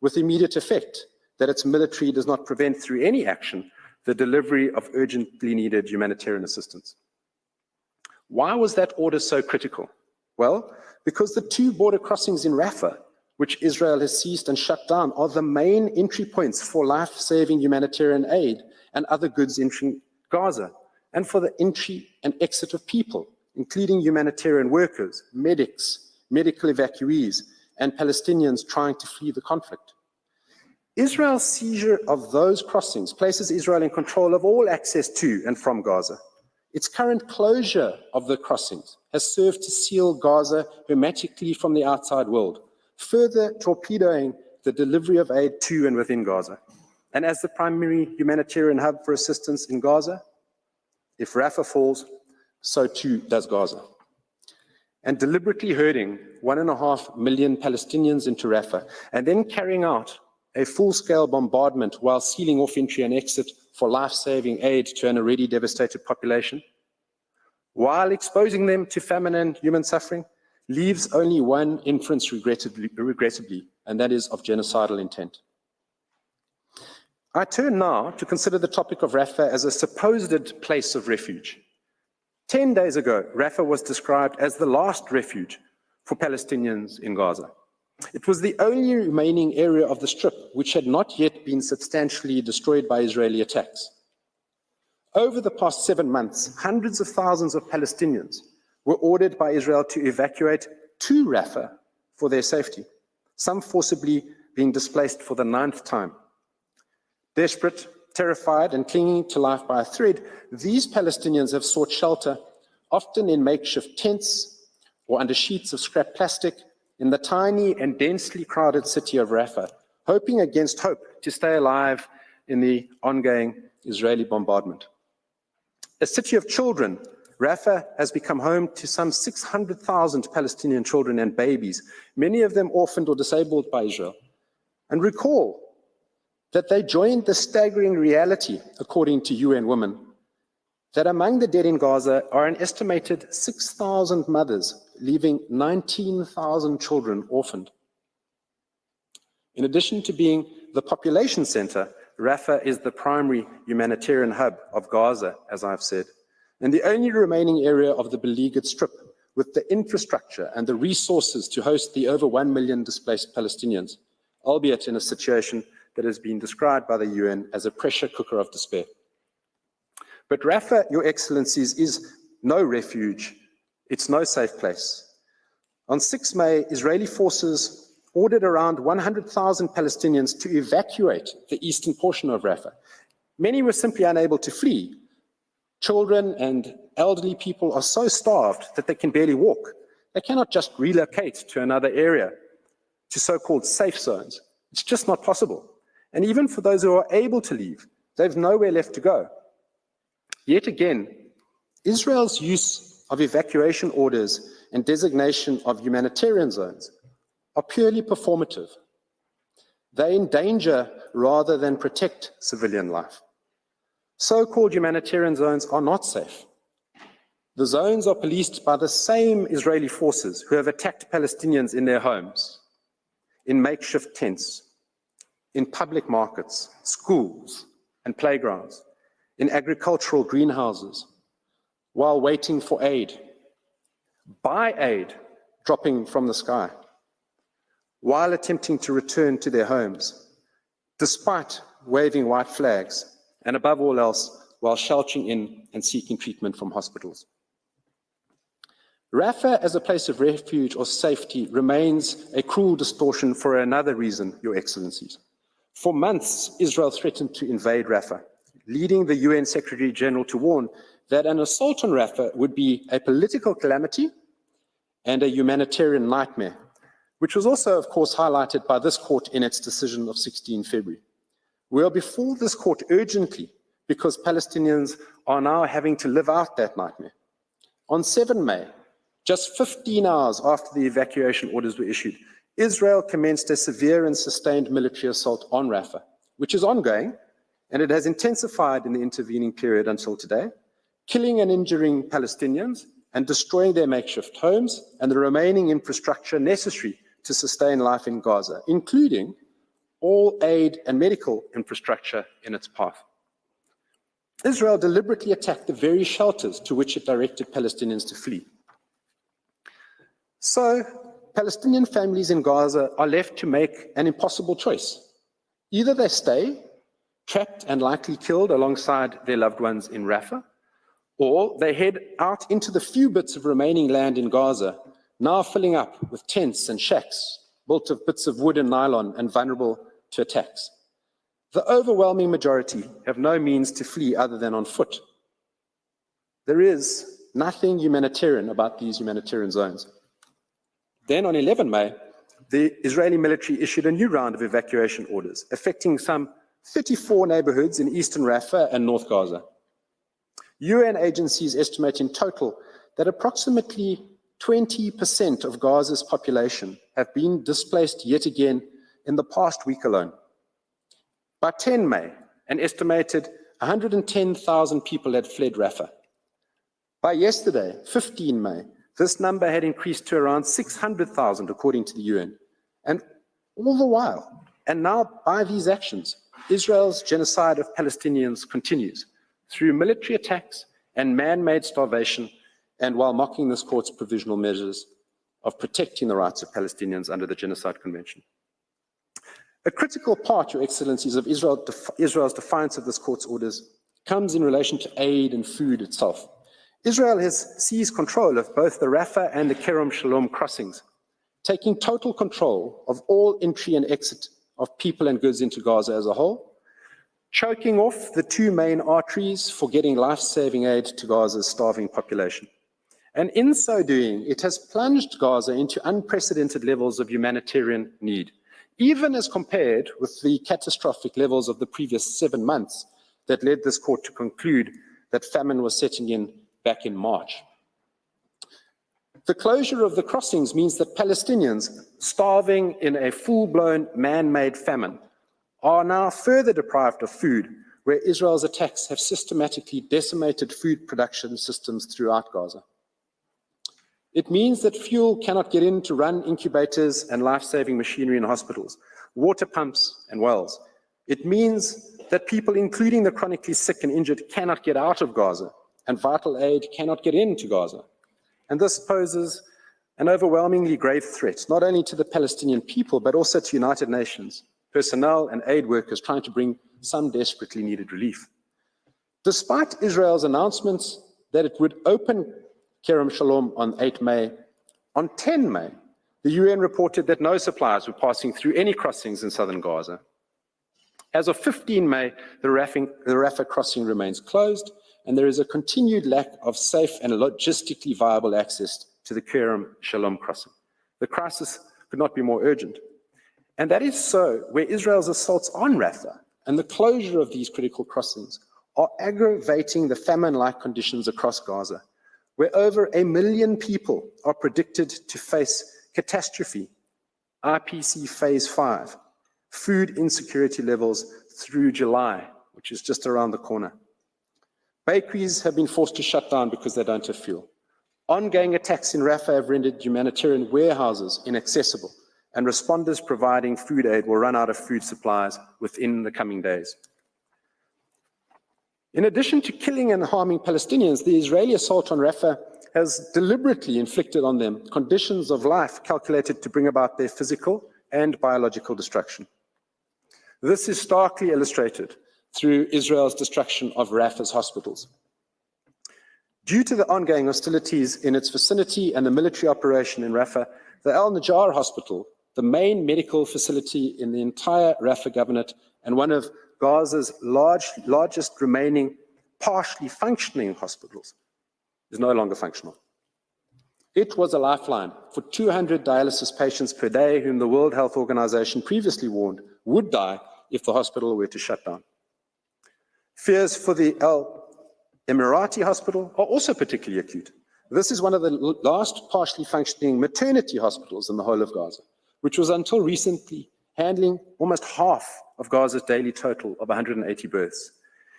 with immediate effect that its military does not prevent through any action the delivery of urgently needed humanitarian assistance. Why was that order so critical? Well, because the 2 border crossings in Rafah, which Israel has seized and shut down, are the main entry points for life-saving humanitarian aid and other goods entering Gaza, and for the entry and exit of people, including humanitarian workers, medics, medical evacuees, and Palestinians trying to flee the conflict. Israel's seizure of those crossings places Israel in control of all access to and from Gaza. Its current closure of the crossings has served to seal Gaza hermetically from the outside world, further torpedoing the delivery of aid to and within Gaza. And as the primary humanitarian hub for assistance in Gaza, if Rafah falls, so too does Gaza. And deliberately herding 1.5 million Palestinians into Rafah and then carrying out a full-scale bombardment while sealing off entry and exit for life-saving aid to an already devastated population, while exposing them to famine and human suffering, leaves only one inference regrettably, and that is of genocidal intent. I turn now to consider the topic of Rafah as a supposed place of refuge. 10 days ago, Rafah was described as the last refuge for Palestinians in Gaza. It was the only remaining area of the Strip which had not yet been substantially destroyed by Israeli attacks. Over the past 7 months, hundreds of thousands of Palestinians were ordered by Israel to evacuate to Rafah for their safety, some forcibly being displaced for the 9th time. Desperate, terrified, and clinging to life by a thread, these Palestinians have sought shelter, often in makeshift tents or under sheets of scrap plastic, in the tiny and densely crowded city of Rafah, hoping against hope to stay alive in the ongoing Israeli bombardment. A city of children, Rafah has become home to some 600,000 Palestinian children and babies, many of them orphaned or disabled by Israel. And recall that they joined the staggering reality, according to UN Women, that among the dead in Gaza are an estimated 6,000 mothers, leaving 19,000 children orphaned. In addition to being the population center, Rafah is the primary humanitarian hub of Gaza, as I've said, and the only remaining area of the beleaguered Strip with the infrastructure and the resources to host the over 1 million displaced Palestinians, albeit in a situation that has been described by the UN as a pressure cooker of despair. But Rafah, Your Excellencies, is no refuge. It's no safe place. On 6 May, Israeli forces ordered around 100,000 Palestinians to evacuate the eastern portion of Rafah. Many were simply unable to flee. Children and elderly people are so starved that they can barely walk. They cannot just relocate to another area, to so-called safe zones. It's just not possible. And even for those who are able to leave, they've nowhere left to go. Yet again, Israel's use of evacuation orders and designation of humanitarian zones are purely performative. They endanger rather than protect civilian life. So-called humanitarian zones are not safe. The zones are policed by the same Israeli forces who have attacked Palestinians in their homes, in makeshift tents, in public markets, schools, and playgrounds, in agricultural greenhouses, while waiting for aid, by aid dropping from the sky, while attempting to return to their homes, despite waving white flags, and above all else, while sheltering in and seeking treatment from hospitals. Rafah as a place of refuge or safety remains a cruel distortion for another reason, Your Excellencies. For months, Israel threatened to invade Rafah, leading the UN Secretary General to warn that an assault on Rafah would be a political calamity and a humanitarian nightmare, which was also, of course, highlighted by this court in its decision of 16 February. We are before this court urgently because Palestinians are now having to live out that nightmare. On 7 May, just 15 hours after the evacuation orders were issued, Israel commenced a severe and sustained military assault on Rafah, which is ongoing, and it has intensified in the intervening period until today, killing and injuring Palestinians and destroying their makeshift homes and the remaining infrastructure necessary to sustain life in Gaza, including all aid and medical infrastructure in its path. Israel deliberately attacked the very shelters to which it directed Palestinians to flee. So, Palestinian families in Gaza are left to make an impossible choice. Either they stay, trapped and likely killed alongside their loved ones in Rafah, or they head out into the few bits of remaining land in Gaza, now filling up with tents and shacks built of bits of wood and nylon and vulnerable to attacks. The overwhelming majority have no means to flee other than on foot. There is nothing humanitarian about these humanitarian zones. Then on 11 May, the Israeli military issued a new round of evacuation orders, affecting some 34 neighborhoods in eastern Rafah and North Gaza. UN agencies estimate in total that approximately 20% of Gaza's population have been displaced yet again in the past week alone. By 10 May, an estimated 110,000 people had fled Rafah. By yesterday, 15 May, this number had increased to around 600,000 according to the UN. And all the while, and now by these actions, Israel's genocide of Palestinians continues through military attacks and man-made starvation, and while mocking this court's provisional measures of protecting the rights of Palestinians under the Genocide Convention. A critical part, Your Excellencies, of Israel's defiance of this court's orders comes in relation to aid and food itself. Israel has seized control of both the Rafah and the Kerem Shalom crossings, taking total control of all entry and exit of people and goods into Gaza as a whole, choking off the two main arteries for getting life-saving aid to Gaza's starving population. And in so doing, it has plunged Gaza into unprecedented levels of humanitarian need, even as compared with the catastrophic levels of the previous 7 months that led this court to conclude that famine was setting in back in March. The closure of the crossings means that Palestinians starving in a full-blown man-made famine are now further deprived of food, where Israel's attacks have systematically decimated food production systems throughout Gaza. It means that fuel cannot get in to run incubators and life-saving machinery in hospitals, water pumps and wells. It means that people, including the chronically sick and injured, cannot get out of Gaza, and vital aid cannot get into Gaza. And this poses an overwhelmingly grave threat, not only to the Palestinian people, but also to United Nations personnel and aid workers trying to bring some desperately needed relief. Despite Israel's announcements that it would open Kerem Shalom on 8 May, on 10 May, the UN reported that no supplies were passing through any crossings in southern Gaza. As of 15 May, the Rafah crossing remains closed, and there is a continued lack of safe and logistically viable access to the Kerem Shalom crossing. The crisis could not be more urgent. And that is so where Israel's assaults on Rafah and the closure of these critical crossings are aggravating the famine-like conditions across Gaza, where over 1 million people are predicted to face catastrophe, IPC Phase 5, food insecurity levels through July, which is just around the corner. Bakeries have been forced to shut down because they don't have fuel. Ongoing attacks in Rafah have rendered humanitarian warehouses inaccessible, and responders providing food aid will run out of food supplies within the coming days. In addition to killing and harming Palestinians, the Israeli assault on Rafah has deliberately inflicted on them conditions of life calculated to bring about their physical and biological destruction. This is starkly illustrated through Israel's destruction of Rafah's hospitals. Due to the ongoing hostilities in its vicinity and the military operation in Rafah, the Al-Najjar Hospital, the main medical facility in the entire Rafah Governorate and one of Gaza's largest remaining partially functioning hospitals is no longer functional. It was a lifeline for 200 dialysis patients per day whom the World Health Organization previously warned would die if the hospital were to shut down. Fears for the Al Emirati Hospital are also particularly acute. This is one of the last partially functioning maternity hospitals in the whole of Gaza, which was until recently handling almost half of Gaza's daily total of 180 births.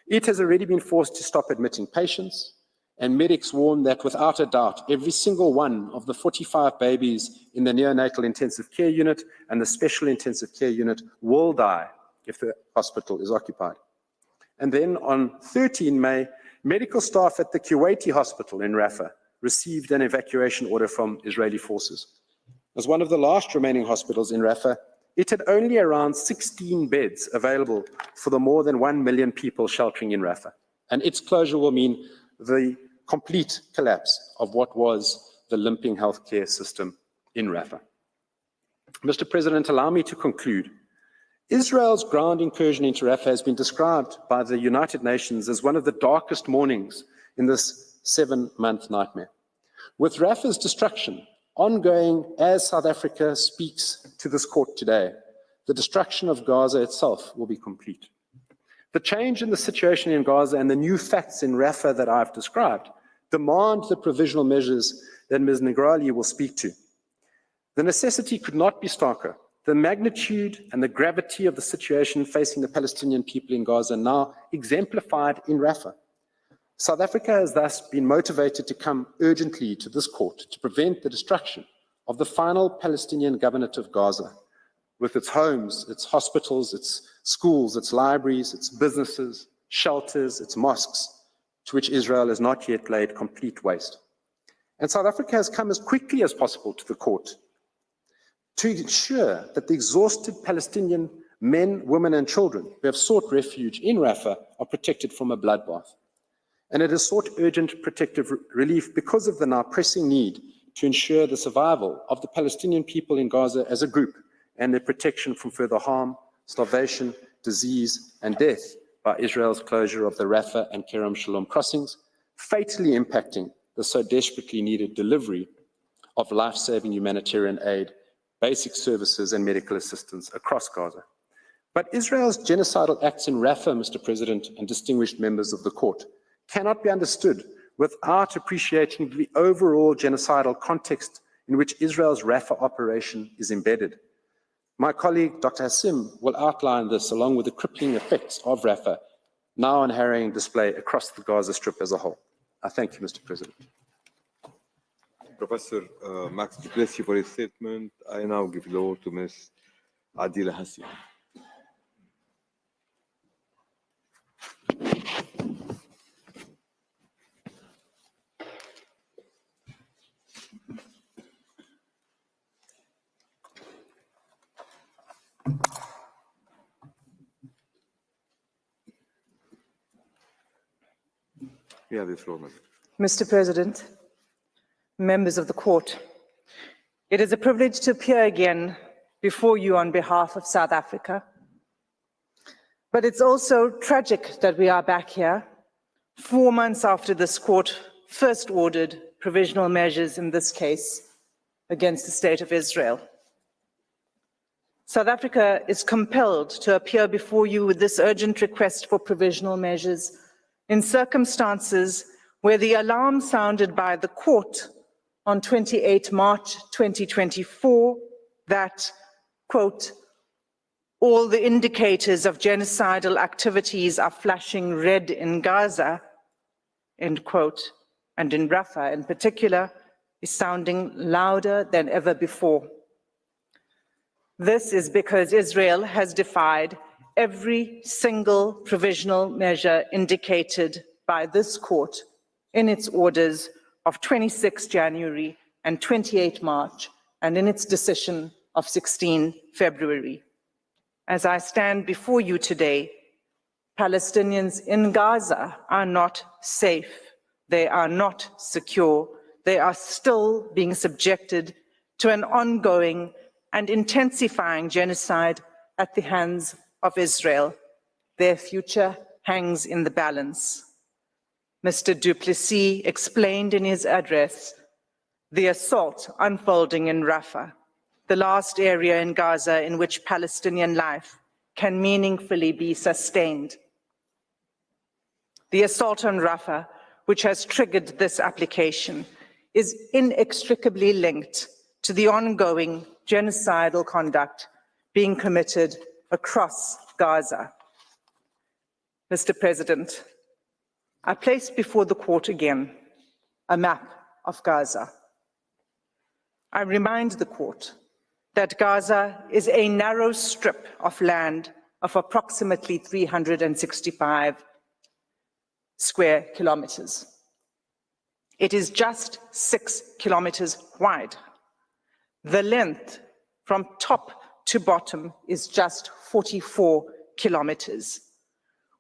It has already been forced to stop admitting patients, and medics warn that without a doubt, every single one of the 45 babies in the neonatal intensive care unit and the special intensive care unit will die if the hospital is occupied. And then on 13 May, medical staff at the Kuwaiti hospital in Rafah received an evacuation order from Israeli forces. As one of the last remaining hospitals in Rafah, it had only around 16 beds available for the more than 1 million people sheltering in Rafah. And its closure will mean the complete collapse of what was the limping healthcare system in Rafah. Mr. President, allow me to conclude. Israel's ground incursion into Rafah has been described by the United Nations as one of the darkest mornings in this 7-month nightmare. With Rafah's destruction ongoing as South Africa speaks to this court today, the destruction of Gaza itself will be complete. The change in the situation in Gaza and the new facts in Rafah that I've described demand the provisional measures that Ms. Negrali will speak to. The necessity could not be starker. The magnitude and the gravity of the situation facing the Palestinian people in Gaza now exemplified in Rafah. South Africa has thus been motivated to come urgently to this court to prevent the destruction of the final Palestinian governorate of Gaza, with its homes, its hospitals, its schools, its libraries, its businesses, shelters, its mosques, to which Israel has not yet laid complete waste. And South Africa has come as quickly as possible to the court to ensure that the exhausted Palestinian men, women, and children who have sought refuge in Rafah are protected from a bloodbath. And it has sought urgent protective relief because of the now pressing need to ensure the survival of the Palestinian people in Gaza as a group and their protection from further harm, starvation, disease, and death by Israel's closure of the Rafah and Kerem Shalom crossings, fatally impacting the so desperately needed delivery of life-saving humanitarian aid, basic services, and medical assistance across Gaza. But Israel's genocidal acts in Rafah, Mr. President and distinguished members of the court, cannot be understood without appreciating the overall genocidal context in which Israel's Rafah operation is embedded. My colleague, Dr. Hassim, will outline this along with the crippling effects of Rafah, now on harrowing display across the Gaza Strip as a whole. I thank you, Mr. President. Professor Max Duplessis for his statement. I now give the floor to Ms. Adila Hassim. You have the floor, Madam. Mr. President, members of the court, it is a privilege to appear again before you on behalf of South Africa. But it's also tragic that we are back here 4 months after this court first ordered provisional measures in this case against the State of Israel. South Africa is compelled to appear before you with this urgent request for provisional measures in circumstances where the alarm sounded by the court on 28 March 2024 that, quote, all the indicators of genocidal activities are flashing red in Gaza, end quote, and in Rafah in particular, is sounding louder than ever before. This is because Israel has defied every single provisional measure indicated by this court in its orders of 26 January and 28 March, and in its decision of 16 February. As I stand before you today, Palestinians in Gaza are not safe. They are not secure. They are still being subjected to an ongoing and intensifying genocide at the hands of Israel. Their future hangs in the balance. Mr. du Plessis explained in his address the assault unfolding in Rafah, the last area in Gaza in which Palestinian life can meaningfully be sustained. The assault on Rafah, which has triggered this application, is inextricably linked to the ongoing genocidal conduct being committed across Gaza. Mr. President, I place before the court again a map of Gaza. I remind the court that Gaza is a narrow strip of land of approximately 365 square kilometers. It is just 6 kilometers wide. The length from top to bottom is just 44 kilometers,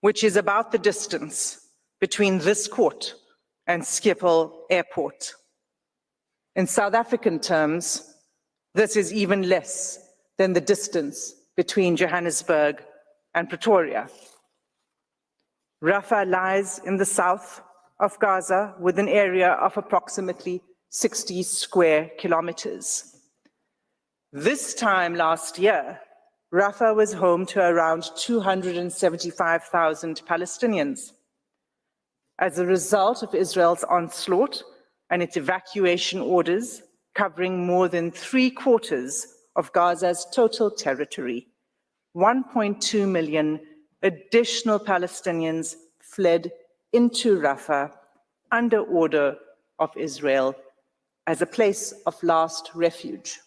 which is about the distance between this court and Schiphol Airport. In South African terms, this is even less than the distance between Johannesburg and Pretoria. Rafah lies in the south of Gaza with an area of approximately 60 square kilometers. This time last year, Rafah was home to around 275,000 Palestinians. As a result of Israel's onslaught and its evacuation orders covering more than 3/4 of Gaza's total territory, 1.2 million additional Palestinians fled into Rafah under order of Israel as a place of last refuge.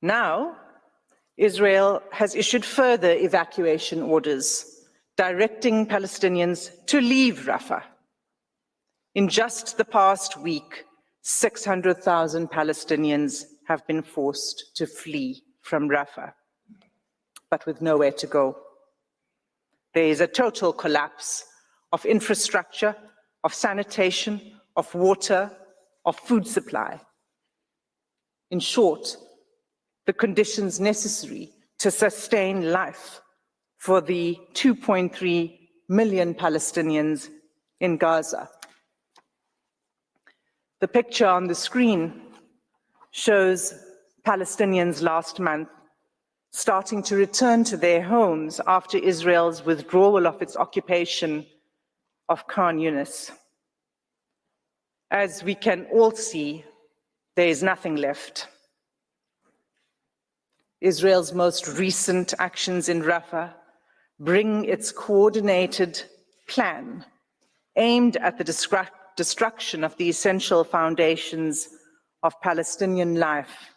Now, Israel has issued further evacuation orders directing Palestinians to leave Rafah. In just the past week, 600,000 Palestinians have been forced to flee from Rafah, but with nowhere to go. There is a total collapse of infrastructure, of sanitation, of water, of food supply. In short, the conditions necessary to sustain life for the 2.3 million Palestinians in Gaza. The picture on the screen shows Palestinians last month starting to return to their homes after Israel's withdrawal of its occupation of Khan Yunis. As we can all see, there is nothing left. Israel's most recent actions in Rafah bring its coordinated plan aimed at the destruction of the essential foundations of Palestinian life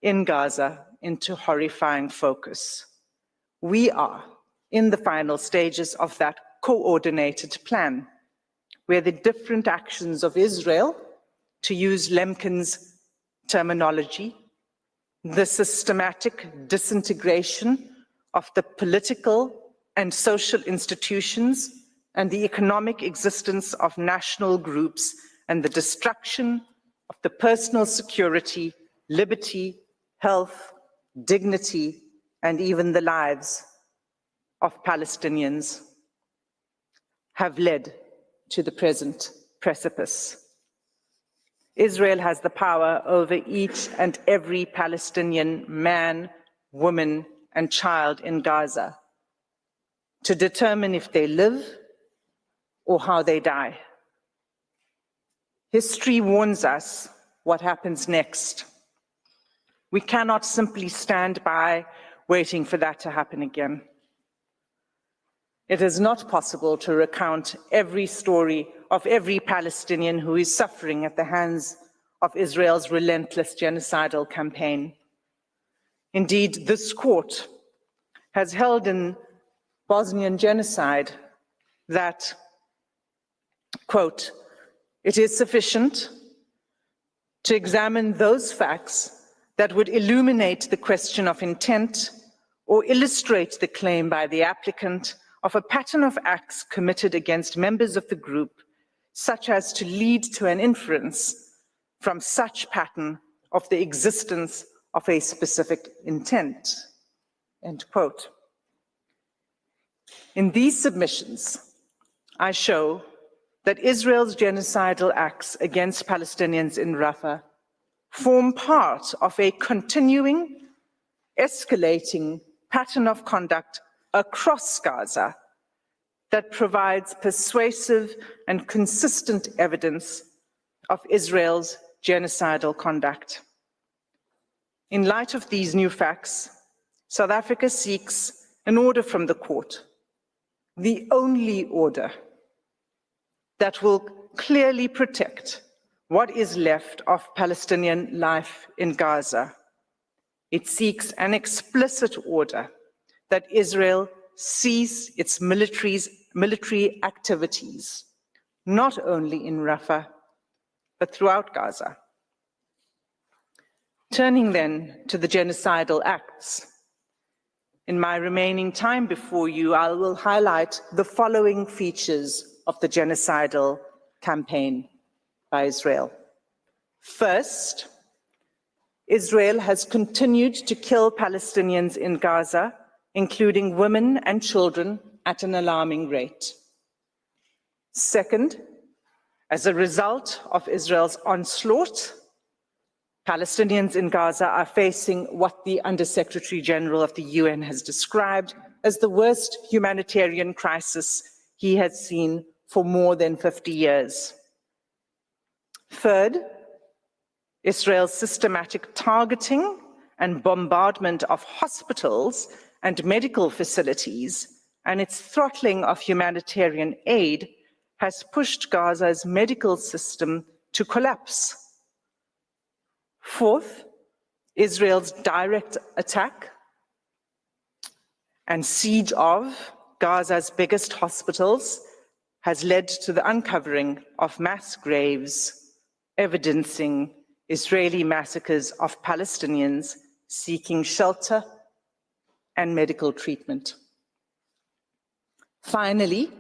in Gaza into horrifying focus. We are in the final stages of that coordinated plan, where the different actions of Israel, to use Lemkin's terminology, the systematic disintegration of the political and social institutions and the economic existence of national groups and the destruction of the personal security, liberty, health, dignity, and even the lives of Palestinians have led to the present precipice. Israel has the power over each and every Palestinian man, woman, and child in Gaza to determine if they live or how they die. History warns us what happens next. We cannot simply stand by waiting for that to happen again. It is not possible to recount every story of every Palestinian who is suffering at the hands of Israel's relentless genocidal campaign. Indeed, this court has held in Bosnian genocide that, quote, "It is sufficient to examine those facts that would illuminate the question of intent or illustrate the claim by the applicant of a pattern of acts committed against members of the group, such as to lead to an inference from such pattern of the existence of a specific intent," end quote. In these submissions, I show that Israel's genocidal acts against Palestinians in Rafah form part of a continuing, escalating pattern of conduct across Gaza that provides persuasive and consistent evidence of Israel's genocidal conduct. In light of these new facts, South Africa seeks an order from the court, the only order that will clearly protect what is left of Palestinian life in Gaza. It seeks an explicit order that Israel cease its military activities, not only in Rafah, but throughout Gaza. Turning then to the genocidal acts. In my remaining time before you, I will highlight the following features of the genocidal campaign by Israel. First, Israel has continued to kill Palestinians in Gaza, including women and children, at an alarming rate. Second, as a result of Israel's onslaught, Palestinians in Gaza are facing what the Under-Secretary General of the UN has described as the worst humanitarian crisis he has seen for more than 50 years. Third, Israel's systematic targeting and bombardment of hospitals and medical facilities and its throttling of humanitarian aid has pushed Gaza's medical system to collapse. Fourth, Israel's direct attack and siege of Gaza's biggest hospitals has led to the uncovering of mass graves, evidencing Israeli massacres of Palestinians seeking shelter and medical treatment. Finally,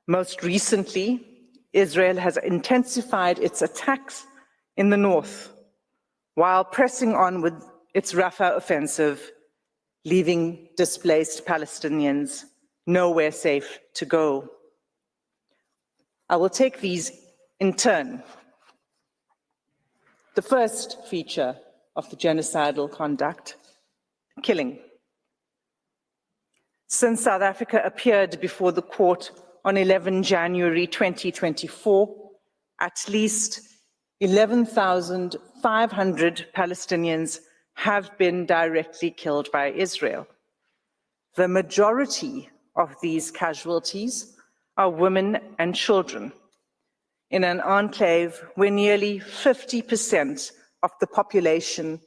most recently, Israel has intensified its attacks in the north, while pressing on with its Rafah offensive, leaving displaced Palestinians nowhere safe to go. I will take these in turn. The first feature of the genocidal conduct, killing. Since South Africa appeared before the court on 11 January 2024, at least 11,500 Palestinians have been directly killed by Israel. The majority of these casualties are women and children, in an enclave where nearly 50% of the population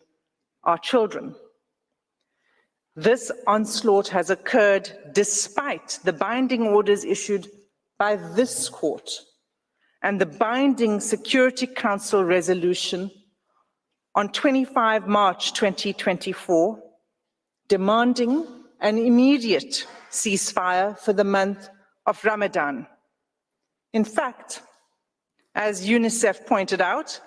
are children. This onslaught has occurred despite the binding orders issued by this court and the binding Security Council resolution on 25 March 2024, demanding an immediate ceasefire for the month of Ramadan. In fact, as UNICEF pointed out,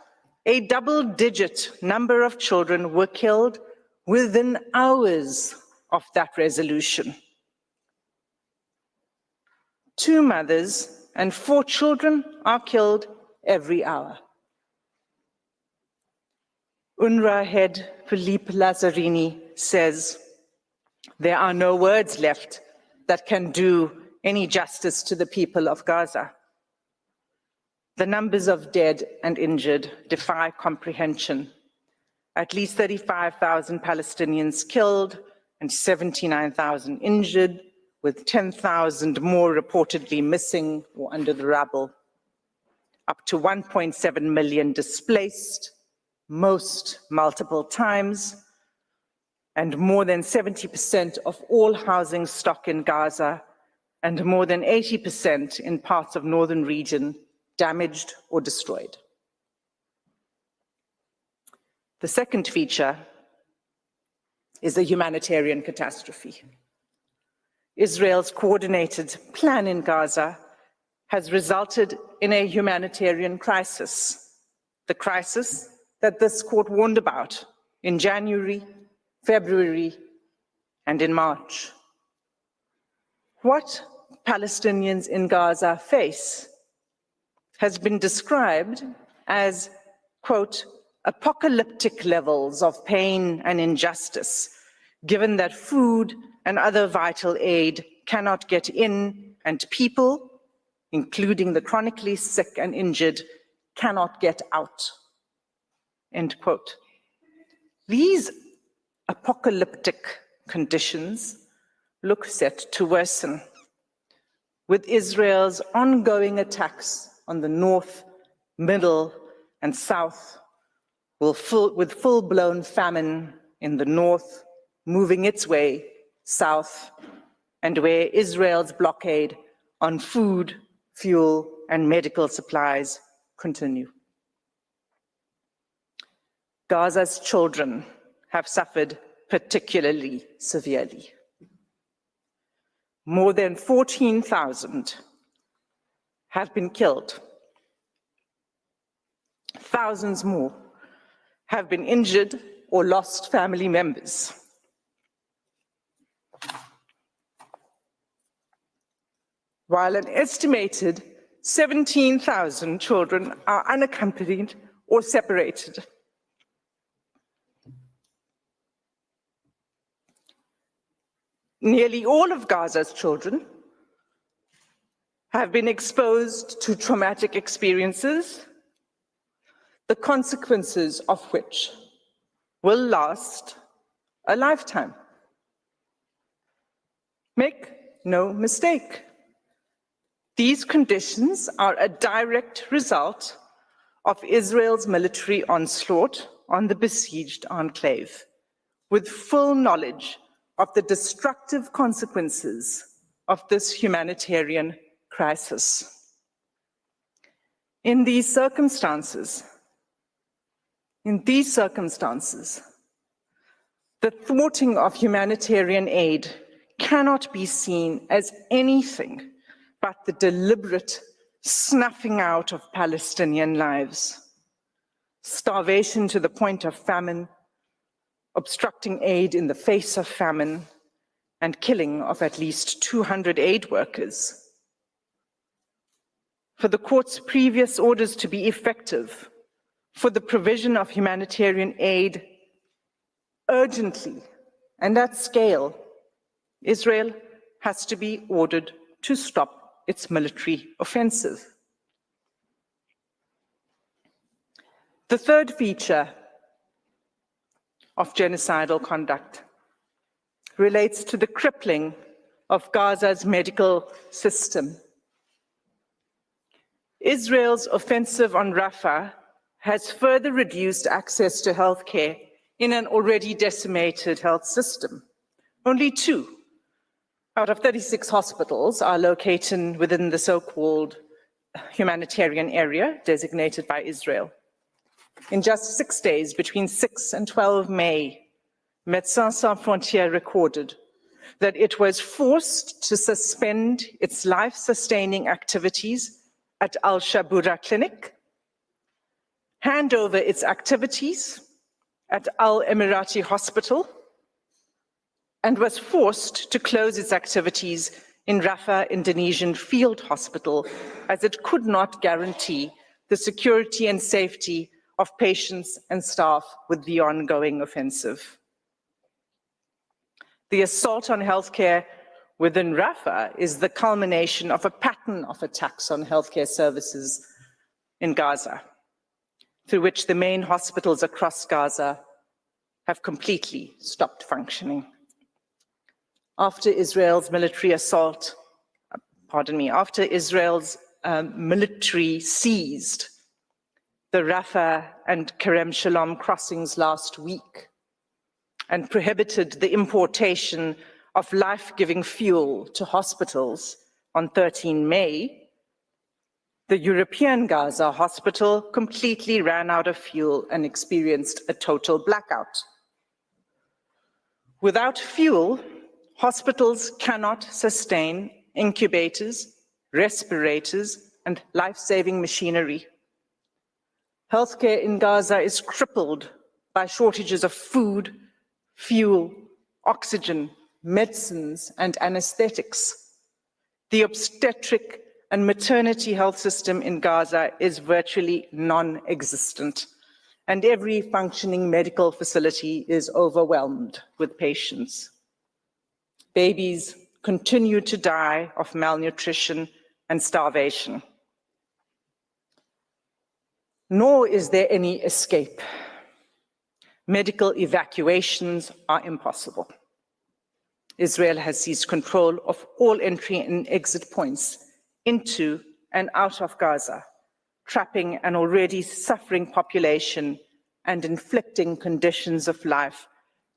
a double-digit number of children were killed within hours of that resolution. 2 mothers and 4 children are killed every hour. UNRWA head Philippe Lazzarini says, "There are no words left that can do any justice to the people of Gaza. The numbers of dead and injured defy comprehension. At least 35,000 Palestinians killed and 79,000 injured, with 10,000 more reportedly missing or under the rubble. Up to 1.7 million displaced, most multiple times, and more than 70% of all housing stock in Gaza, and more than 80% in parts of northern region damaged or destroyed." The second feature is a humanitarian catastrophe. Israel's coordinated plan in Gaza has resulted in a humanitarian crisis, the crisis that this court warned about in January, February, and in March. What Palestinians in Gaza face has been described as, quote, apocalyptic levels of pain and injustice, given that food and other vital aid cannot get in and people, including the chronically sick and injured, cannot get out, end quote. These apocalyptic conditions look set to worsen, with Israel's ongoing attacks on the north, middle, and south, with full-blown famine in the north, moving its way south, and where Israel's blockade on food, fuel, and medical supplies continue. Gaza's children have suffered particularly severely. More than 14,000 have been killed. Thousands more have been injured or lost family members. While an estimated 17,000 children are unaccompanied or separated. Nearly all of Gaza's children have been exposed to traumatic experiences, the consequences of which will last a lifetime. Make no mistake, these conditions are a direct result of Israel's military onslaught on the besieged enclave, with full knowledge of the destructive consequences of this humanitarian crisis. In these circumstances, the thwarting of humanitarian aid cannot be seen as anything but the deliberate snuffing out of Palestinian lives. Starvation to the point of famine, obstructing aid in the face of famine, and killing of at least 200 aid workers. For the court's previous orders to be effective, for the provision of humanitarian aid urgently and at scale, Israel has to be ordered to stop its military offensive. The third feature of genocidal conduct relates to the crippling of Gaza's medical system. Israel's offensive on Rafah has further reduced access to healthcare in an already decimated health system. Only 2 out of 36 hospitals are located within the so-called humanitarian area designated by Israel. In just 6 days, between 6 and 12 May, Médecins Sans Frontières recorded that it was forced to suspend its life-sustaining activities at Al-Shabura Clinic, hand over its activities at Al-Emirati Hospital, and was forced to close its activities in Rafah Indonesian Field Hospital, as it could not guarantee the security and safety of patients and staff with the ongoing offensive. The assault on healthcare within Rafah is the culmination of a pattern of attacks on healthcare services in Gaza, through which the main hospitals across Gaza have completely stopped functioning. After Israel's military assault, after Israel's military seized the Rafah and Kerem Shalom crossings last week and prohibited the importation of life-giving fuel to hospitals on 13 May, the European Gaza hospital completely ran out of fuel and experienced a total blackout. Without fuel, hospitals cannot sustain incubators, respirators, and life-saving machinery. Healthcare in Gaza is crippled by shortages of food, fuel, oxygen, medicines, and anesthetics. The obstetric and maternity health system in Gaza is virtually non-existent, and every functioning medical facility is overwhelmed with patients. Babies continue to die of malnutrition and starvation. Nor is there any escape. Medical evacuations are impossible. Israel has seized control of all entry and exit points into and out of Gaza, trapping an already suffering population and inflicting conditions of life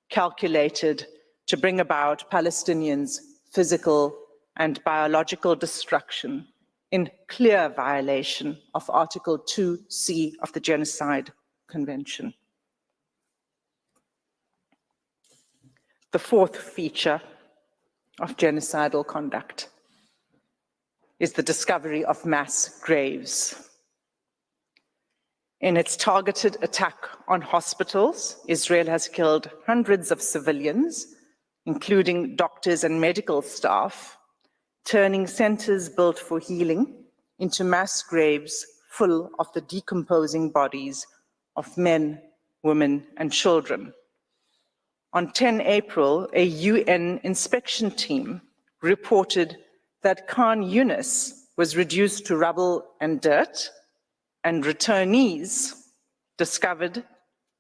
calculated to bring about Palestinians' physical and biological destruction in clear violation of Article 2C of the Genocide Convention. The fourth feature of genocidal conduct is the discovery of mass graves. In its targeted attack on hospitals, Israel has killed hundreds of civilians, including doctors and medical staff, turning centers built for healing into mass graves full of the decomposing bodies of men, women, and children. On 10 April, a UN inspection team reported that Khan Yunis was reduced to rubble and dirt, and returnees discovered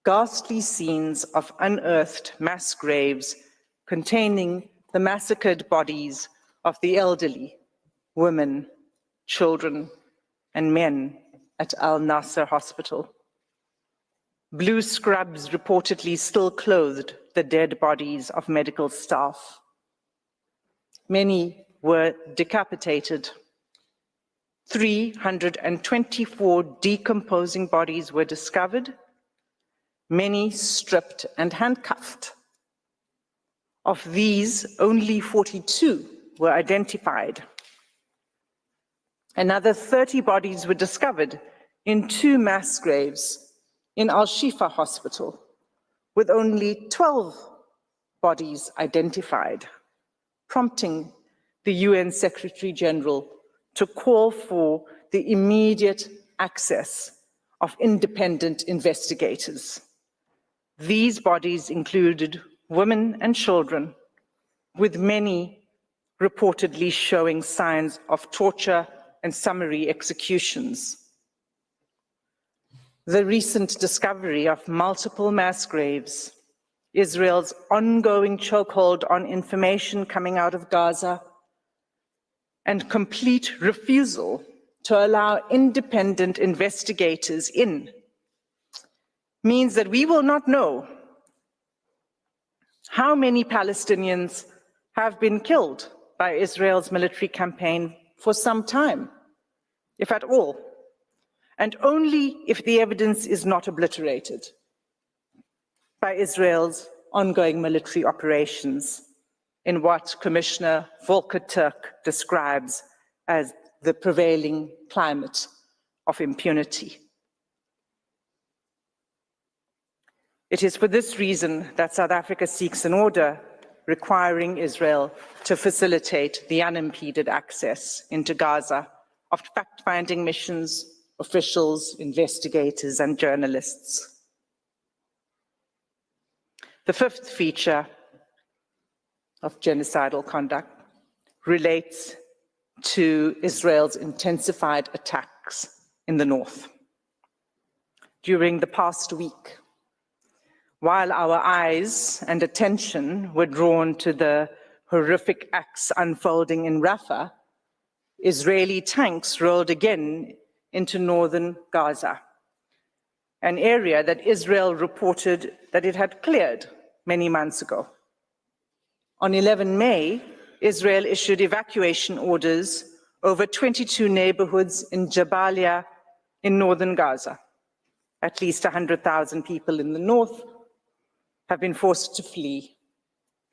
ghastly scenes of unearthed mass graves containing the massacred bodies of the elderly, women, children, and men at Al Nasser Hospital. Blue scrubs reportedly still clothed the dead bodies of medical staff. Many were decapitated. 324 decomposing bodies were discovered, many stripped and handcuffed. Of these, only 42 were identified. Another 30 bodies were discovered in 2 mass graves in Al-Shifa Hospital, with only 12 bodies identified, prompting the UN Secretary General to call for the immediate access of independent investigators. These bodies included women and children, with many reportedly showing signs of torture and summary executions. The recent discovery of multiple mass graves, Israel's ongoing chokehold on information coming out of Gaza, and complete refusal to allow independent investigators in means that we will not know how many Palestinians have been killed by Israel's military campaign for some time, if at all, and only if the evidence is not obliterated by Israel's ongoing military operations in what Commissioner Volker Turk describes as the prevailing climate of impunity. It is for this reason that South Africa seeks an order requiring Israel to facilitate the unimpeded access into Gaza of fact-finding missions, officials, investigators, and journalists. The fifth feature of genocidal conduct relates to Israel's intensified attacks in the north. During the past week, while our eyes and attention were drawn to the horrific acts unfolding in Rafah, Israeli tanks rolled again into northern Gaza, an area that Israel reported that it had cleared many months ago. On 11 May, Israel issued evacuation orders over 22 neighborhoods in Jabalia in northern Gaza. At least 100,000 people in the north have been forced to flee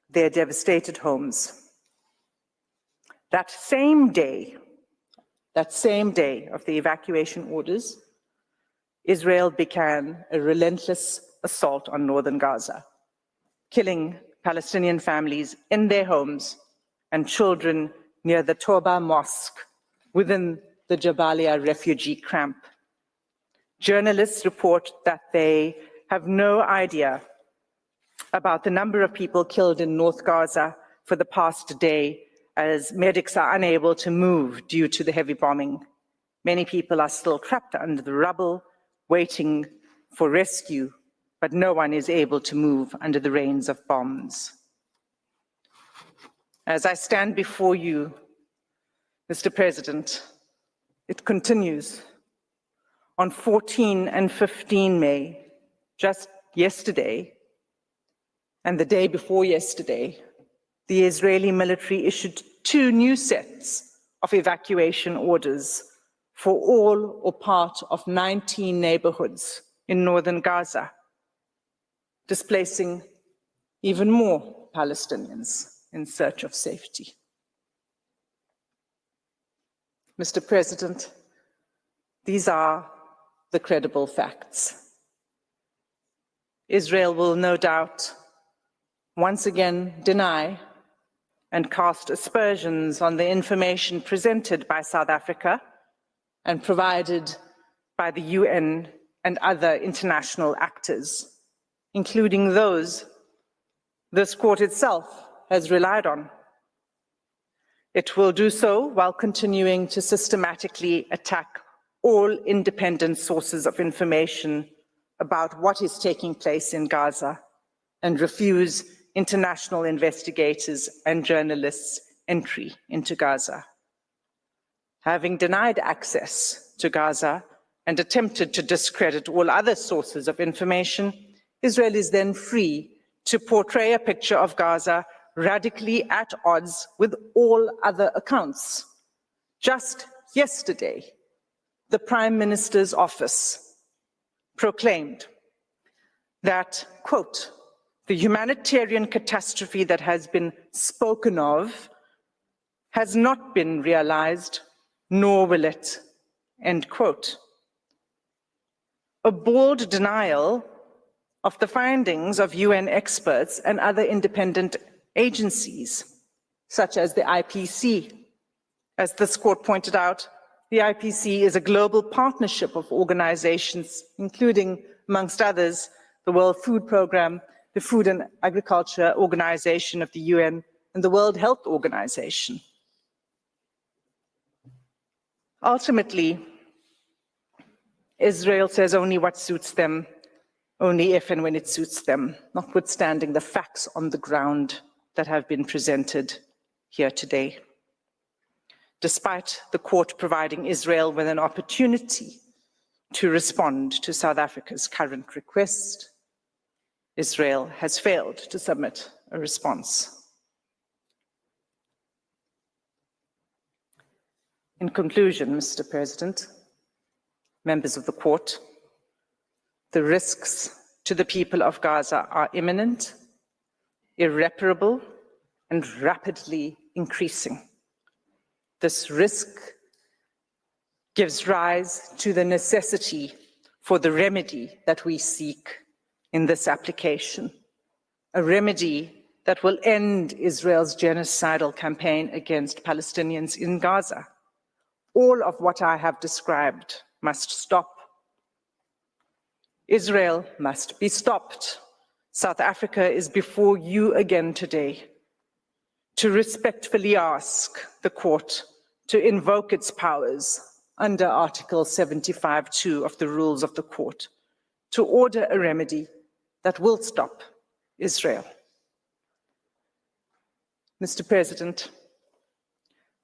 their devastated homes. That same day of the evacuation orders, Israel began a relentless assault on northern Gaza, killing Palestinian families in their homes and children near the Toba Mosque within the Jabalia refugee camp. Journalists report that they have no idea about the number of people killed in North Gaza for the past day, as medics are unable to move due to the heavy bombing. Many people are still trapped under the rubble, waiting for rescue, but no one is able to move under the rains of bombs. As I stand before you, Mr. President, it continues. On 14 and 15 May, just yesterday, and the day before yesterday, the Israeli military issued 2 new sets of evacuation orders for all or part of 19 neighborhoods in northern Gaza, displacing even more Palestinians in search of safety. Mr. President, these are the credible facts. Israel will no doubt once again deny and cast aspersions on the information presented by South Africa and provided by the UN and other international actors, including those this court itself has relied on. It will do so while continuing to systematically attack all independent sources of information about what is taking place in Gaza and refuse international investigators and journalists entry into Gaza. Having denied access to Gaza and attempted to discredit all other sources of information, Israel is then free to portray a picture of Gaza radically at odds with all other accounts. Just yesterday, the Prime Minister's office proclaimed that, quote, "The humanitarian catastrophe that has been spoken of has not been realized, nor will it," end quote. A bold denial of the findings of UN experts and other independent agencies, such as the IPC. As this court pointed out, the IPC is a global partnership of organizations, including, amongst others, the World Food Programme, the Food and Agriculture Organization of the UN, and the World Health Organization. Ultimately, Israel says only what suits them, only if and when it suits them, notwithstanding the facts on the ground that have been presented here today. Despite the court providing Israel with an opportunity to respond to South Africa's current request, Israel has failed to submit a response. In conclusion, Mr. President, members of the court, the risks to the people of Gaza are imminent, irreparable, and rapidly increasing. This risk gives rise to the necessity for the remedy that we seek in this application, a remedy that will end Israel's genocidal campaign against Palestinians in Gaza. All of what I have described must stop. Israel must be stopped. South Africa is before you again today to respectfully ask the court to invoke its powers under Article 75(2) of the rules of the court to order a remedy that will stop Israel. Mr. President,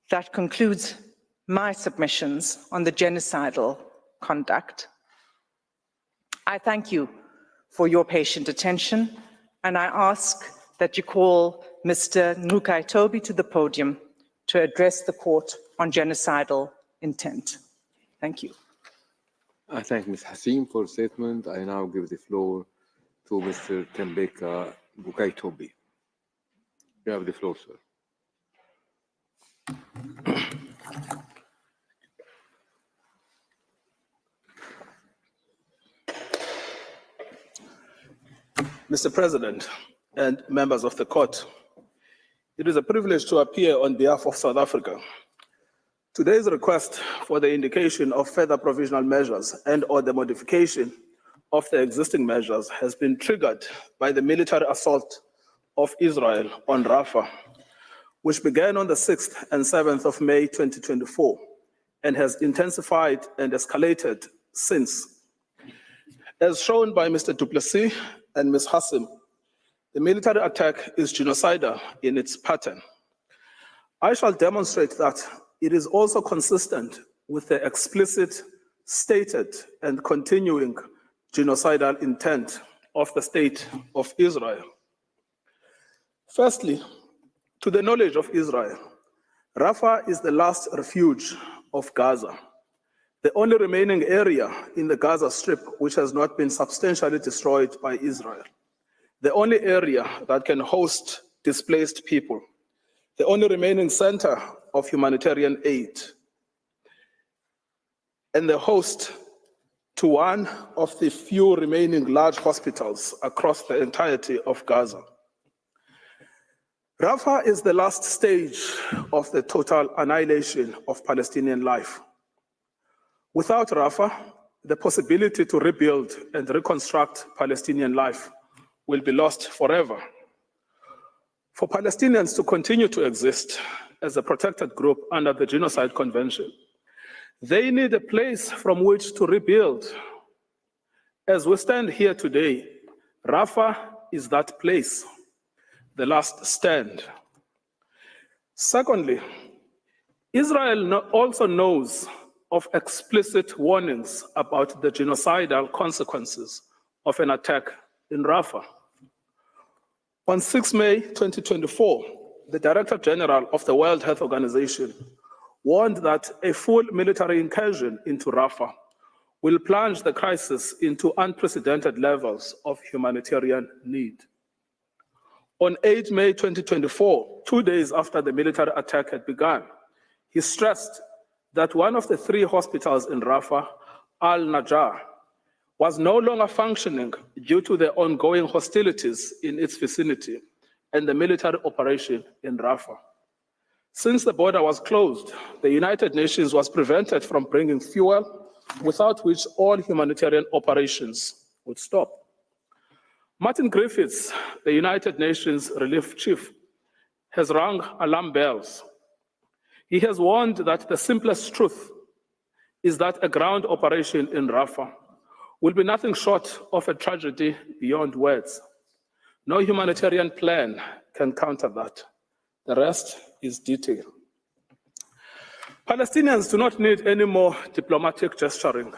that concludes my submissions on the genocidal conduct. I thank you for your patient attention, and I ask that you call Mr. Nukai Toby to the podium to address the court on genocidal intent. Thank you. I thank Ms. Hassim for the statement. I now give the floor to Mr. Tembeka Nukai Toby. You have the floor, sir. Mr. President and members of the court, It is a privilege to appear on behalf of South Africa. Today's request for the indication of further provisional measures and/or the modification of the existing measures has been triggered by the military assault of Israel on Rafah, which began on the 6th and 7th of May 2024 and has intensified and escalated since. As shown by Mr. Du Plessis and Ms. Hassim, the military attack is genocidal in its pattern. I shall demonstrate that it is also consistent with the explicit, stated, and continuing genocidal intent of the State of Israel. Firstly, to the knowledge of Israel, Rafah is the last refuge of Gaza, the only remaining area in the Gaza Strip which has not been substantially destroyed by Israel, the only area that can host displaced people, the only remaining center of humanitarian aid, and the host to one of the few remaining large hospitals across the entirety of Gaza. Rafah is the last stage of the total annihilation of Palestinian life. Without Rafah, the possibility to rebuild and reconstruct Palestinian life will be lost forever. For Palestinians to continue to exist as a protected group under the Genocide Convention, they need a place from which to rebuild. As we stand here today, Rafah is that place, the last stand. Secondly, Israel also knows of explicit warnings about the genocidal consequences of an attack in Rafah. On 6 May 2024, the Director General of the World Health Organization warned that a full military incursion into Rafah will plunge the crisis into unprecedented levels of humanitarian need. On 8 May 2024, 2 days after the military attack had begun, he stressed that one of the 3 hospitals in Rafah, Al-Najjar, was no longer functioning due to the ongoing hostilities in its vicinity and the military operation in Rafah. Since the border was closed, the United Nations was prevented from bringing fuel, without which all humanitarian operations would stop. Martin Griffiths, the United Nations Relief Chief, has rung alarm bells. He has warned that the simplest truth is that a ground operation in Rafah will be nothing short of a tragedy beyond words. No humanitarian plan can counter that. The rest is detail. Palestinians do not need any more diplomatic gesturing,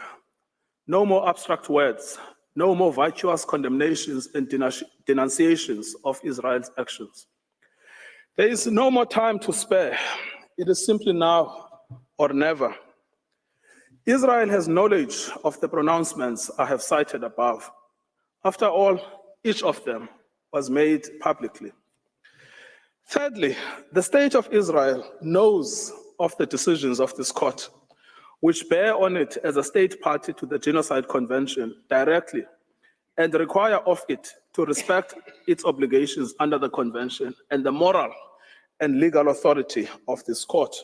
no more abstract words, no more virtuous condemnations and denunciations of Israel's actions. There is no more time to spare. It is simply now or never. Israel has knowledge of the pronouncements I have cited above. After all, each of them was made publicly. Thirdly, the State of Israel knows of the decisions of this court, which bear on it as a state party to the Genocide Convention directly and require of it to respect its obligations under the convention and the moral and legal authority of this court.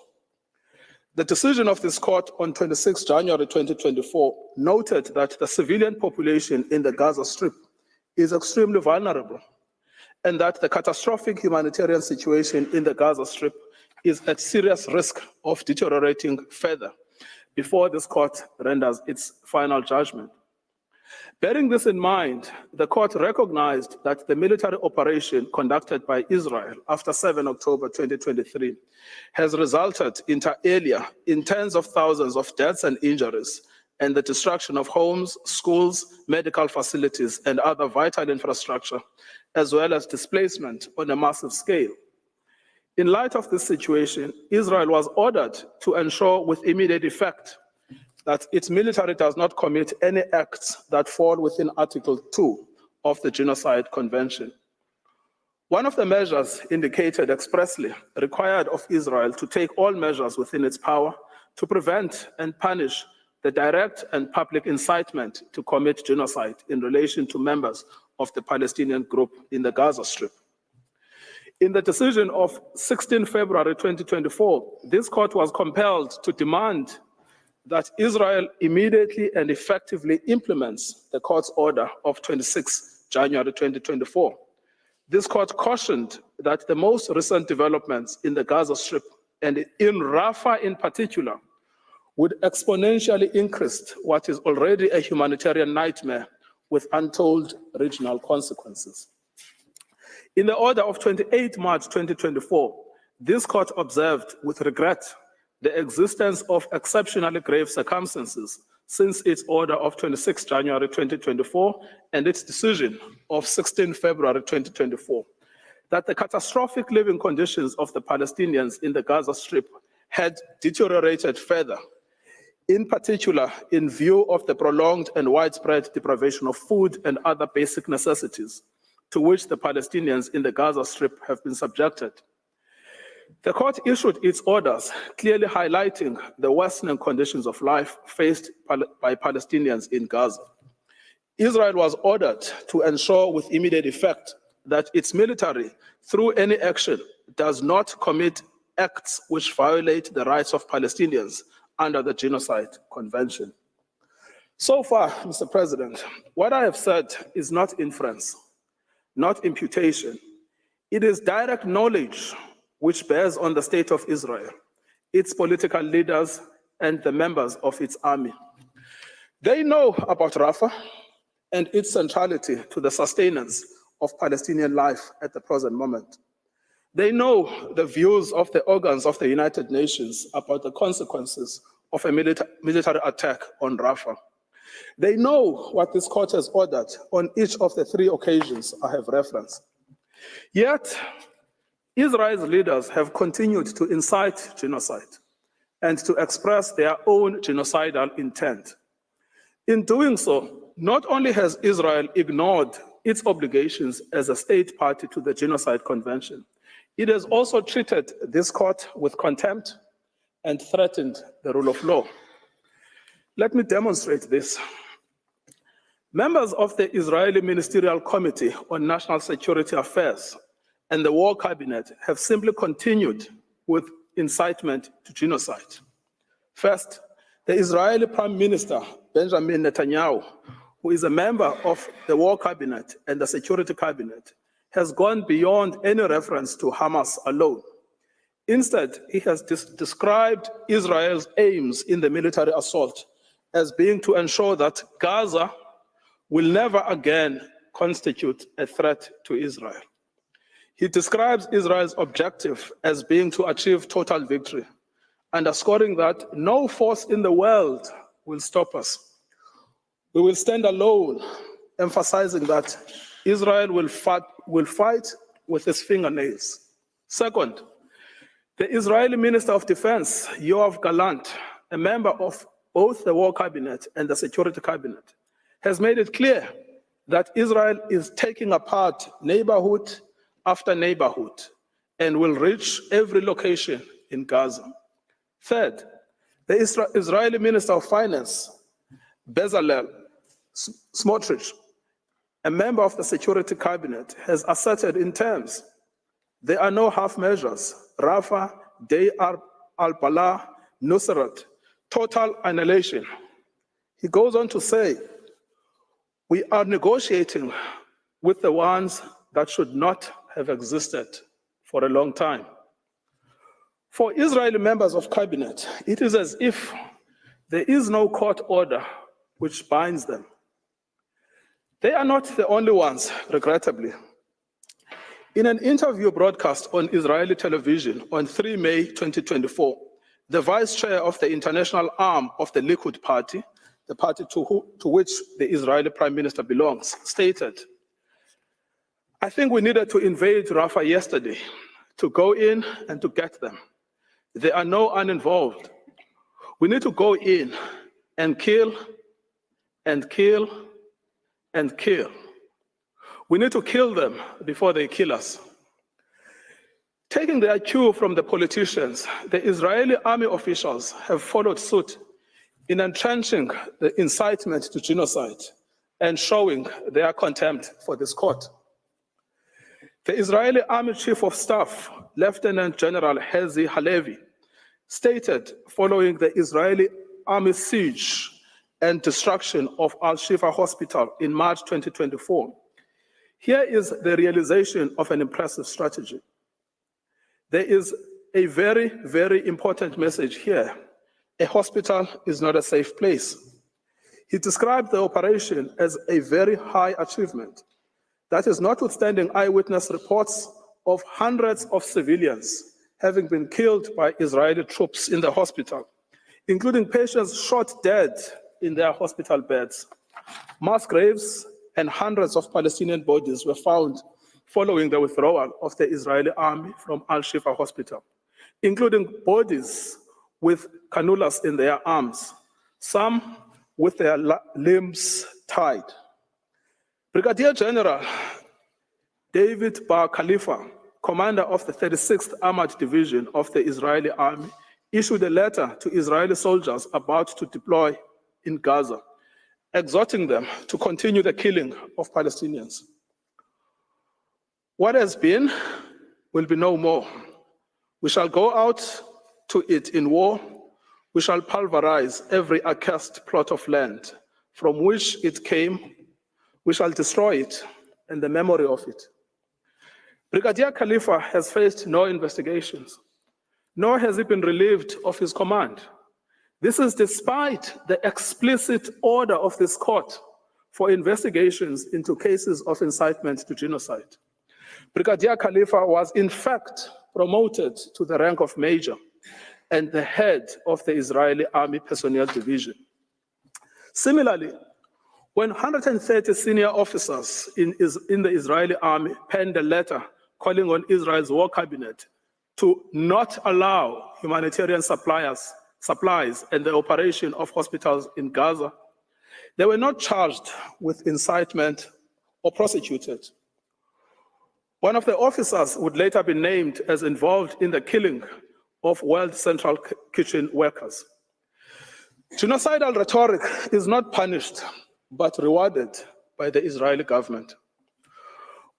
The decision of this court on 26 January 2024 noted that the civilian population in the Gaza Strip is extremely vulnerable and that the catastrophic humanitarian situation in the Gaza Strip is at serious risk of deteriorating further before this court renders its final judgment. Bearing this in mind, the court recognized that the military operation conducted by Israel after 7 October 2023 has resulted inter alia in tens of thousands of deaths and injuries and the destruction of homes, schools, medical facilities, and other vital infrastructure, as well as displacement on a massive scale. In light of this situation, Israel was ordered to ensure with immediate effect that its military does not commit any acts that fall within Article 2 of the Genocide Convention. One of the measures indicated expressly required of Israel to take all measures within its power to prevent and punish the direct and public incitement to commit genocide in relation to members of the Palestinian group in the Gaza Strip. In the decision of 16 February 2024, this court was compelled to demand that Israel immediately and effectively implements the court's order of 26 January 2024. This court cautioned that the most recent developments in the Gaza Strip and in Rafah in particular would exponentially increase what is already a humanitarian nightmare with untold regional consequences. In the order of 28 March 2024, this court observed with regret the existence of exceptionally grave circumstances since its order of 26 January 2024 and its decision of 16 February 2024, that the catastrophic living conditions of the Palestinians in the Gaza Strip had deteriorated further, in particular in view of the prolonged and widespread deprivation of food and other basic necessities to which the Palestinians in the Gaza Strip have been subjected. The court issued its orders clearly highlighting the worsening conditions of life faced by Palestinians in Gaza. Israel was ordered to ensure with immediate effect that its military, through any action, does not commit acts which violate the rights of Palestinians under the Genocide Convention. So far, Mr. President, what I have said is not inference, not imputation. It is direct knowledge which bears on the state of Israel, its political leaders, and the members of its army. They know about Rafah and its centrality to the sustenance of Palestinian life at the present moment. They know the views of the organs of the United Nations about the consequences of a military attack on Rafah. They know what this court has ordered on each of the 3 occasions I have referenced. Yet, Israel's leaders have continued to incite genocide and to express their own genocidal intent. In doing so, not only has Israel ignored its obligations as a state party to the Genocide Convention, it has also treated this court with contempt and threatened the rule of law. Let me demonstrate this. Members of the Israeli Ministerial Committee on National Security Affairs and the War Cabinet have simply continued with incitement to genocide. First, the Israeli Prime Minister, Benjamin Netanyahu, who is a member of the War Cabinet and the Security Cabinet, has gone beyond any reference to Hamas alone. Instead, he has described Israel's aims in the military assault as being to ensure that Gaza will never again constitute a threat to Israel. He describes Israel's objective as being to achieve total victory, underscoring that no force in the world will stop us. We will stand alone, emphasizing that Israel will fight with its fingernails. Second, the Israeli Minister of Defense, Yoav Gallant, a member of both the War Cabinet and the Security Cabinet, has made it clear that Israel is taking apart neighborhood after neighborhood and will reach every location in Gaza. Third, the Israeli Minister of Finance, Bezalel Smotrich, a member of the Security Cabinet, has asserted in terms, there are no half measures. Rafah, Deir al-Balah, Nusrat, total annihilation. He goes on to say, we are negotiating with the ones that should not have existed for a long time. For Israeli members of cabinet, it is as if there is no court order which binds them. They are not the only ones, regrettably. In an interview broadcast on Israeli television on 3 May 2024, the vice chair of the international arm of the Likud party, the party to which the Israeli prime minister belongs, stated, I think we needed to invade Rafah yesterday, to go in and to get them. There are no uninvolved. We need to go in and kill and kill and kill. We need to kill them before they kill us. Taking their cue from the politicians, the Israeli army officials have followed suit in entrenching the incitement to genocide and showing their contempt for this court. The Israeli Army Chief of Staff, Lieutenant General Herzi Halevi, stated following the Israeli Army siege and destruction of Al-Shifa Hospital in March 2024, here is the realization of an impressive strategy. There is a very, very important message here. A hospital is not a safe place. He described the operation as a very high achievement. That is notwithstanding eyewitness reports of hundreds of civilians having been killed by Israeli troops in the hospital, including patients shot dead in their hospital beds. Mass graves and hundreds of Palestinian bodies were found following the withdrawal of the Israeli army from Al-Shifa Hospital, including bodies with cannulas in their arms, some with their limbs tied. Brigadier General David Bar Khalifa, commander of the 36th Armored Division of the Israeli Army, issued a letter to Israeli soldiers about to deploy in Gaza, exhorting them to continue the killing of Palestinians. What has been will be no more. We shall go out to it in war. We shall pulverize every accursed plot of land from which it came. We shall destroy it and the memory of it. Brigadier Khalifa has faced no investigations, nor has he been relieved of his command. This is despite the explicit order of this court for investigations into cases of incitement to genocide. Brigadier Khalifa was in fact promoted to the rank of major and the head of the Israeli Army Personnel Division. Similarly, when 130 senior officers in the Israeli army penned a letter calling on Israel's war cabinet to not allow humanitarian supplies and the operation of hospitals in Gaza, they were not charged with incitement or prosecuted. One of the officers would later be named as involved in the killing of World Central Kitchen workers. Genocidal rhetoric is not punished, but rewarded by the Israeli government.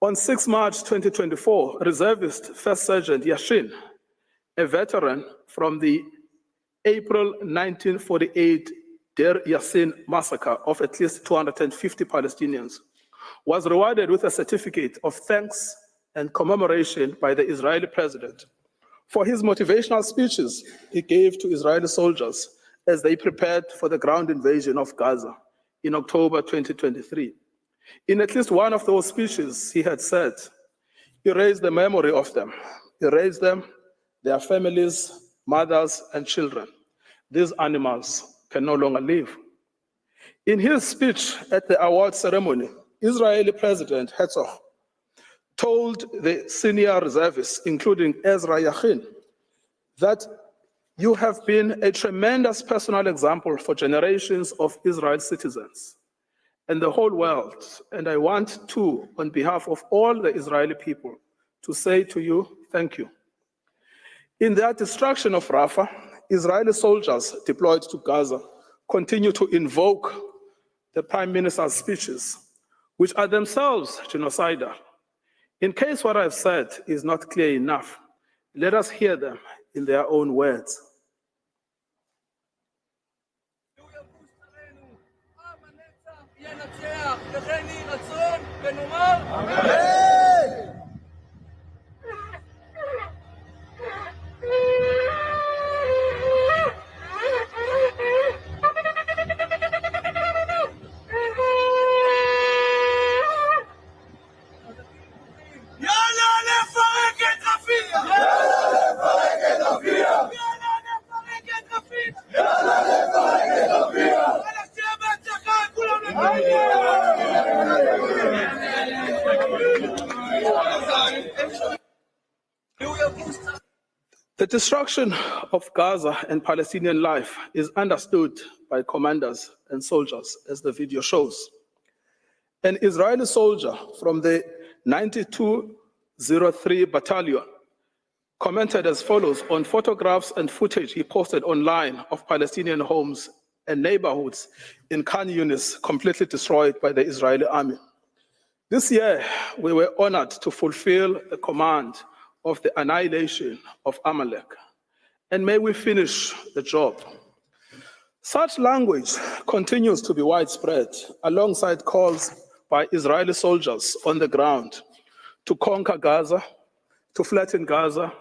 On 6 March 2024, reservist First Sergeant Yashin, a veteran from the April 1948 Deir Yassin massacre of at least 250 Palestinians, was rewarded with a certificate of thanks and commemoration by the Israeli president for his motivational speeches he gave to Israeli soldiers as they prepared for the ground invasion of Gaza in October 2023. In at least one of those speeches, he had said, "Erase the memory of them, erase them, their families, mothers, and children. These animals can no longer live." In his speech at the award ceremony, Israeli President Herzog told the senior reservists, including Ezra Yachin, that you have been a tremendous personal example for generations of Israel citizens and the whole world. And I want to, on behalf of all the Israeli people, to say to you, thank you. In their destruction of Rafah, Israeli soldiers deployed to Gaza continue to invoke the Prime Minister's speeches, which are themselves genocidal. In case what I've said is not clear enough, let us hear them in their own words. The destruction of Gaza and Palestinian life is understood by commanders and soldiers, as the video shows. An Israeli soldier from the 9203 Battalion commented as follows on photographs and footage he posted online of Palestinian homes and neighborhoods in Khan Yunis completely destroyed by the Israeli army. This year, we were honored to fulfill the command of the annihilation of Amalek, and may we finish the job. Such language continues to be widespread alongside calls by Israeli soldiers on the ground to conquer Gaza, to flatten Gaza,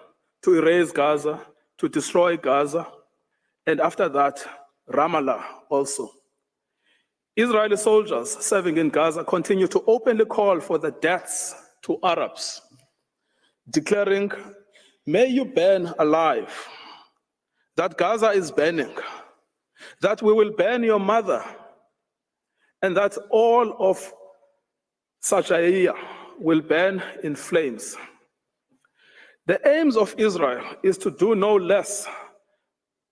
to erase Gaza, to destroy Gaza, and after that, Ramallah also. Israeli soldiers serving in Gaza continue to openly call for the deaths to Arabs, declaring, "May you burn alive," that Gaza is burning, that we will burn your mother, and that all of Sajaiya will burn in flames. The aims of Israel is to do no less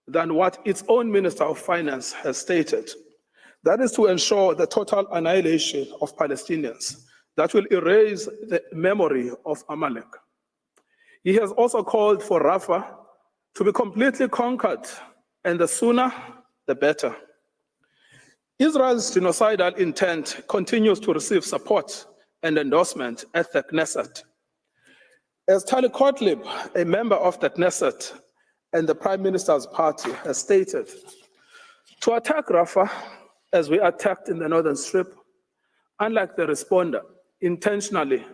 than what its own Minister of Finance has stated. That is to ensure the total annihilation of Palestinians that will erase the memory of Amalek. He has also called for Rafah to be completely conquered, and the sooner, the better. Israel's genocidal intent continues to receive support and endorsement at the Knesset. As Tali Gottlieb, a member of the Knesset and the Prime Minister's party, has stated, to attack Rafah as we attacked in the Northern Strip, unlike the responder, intentionally,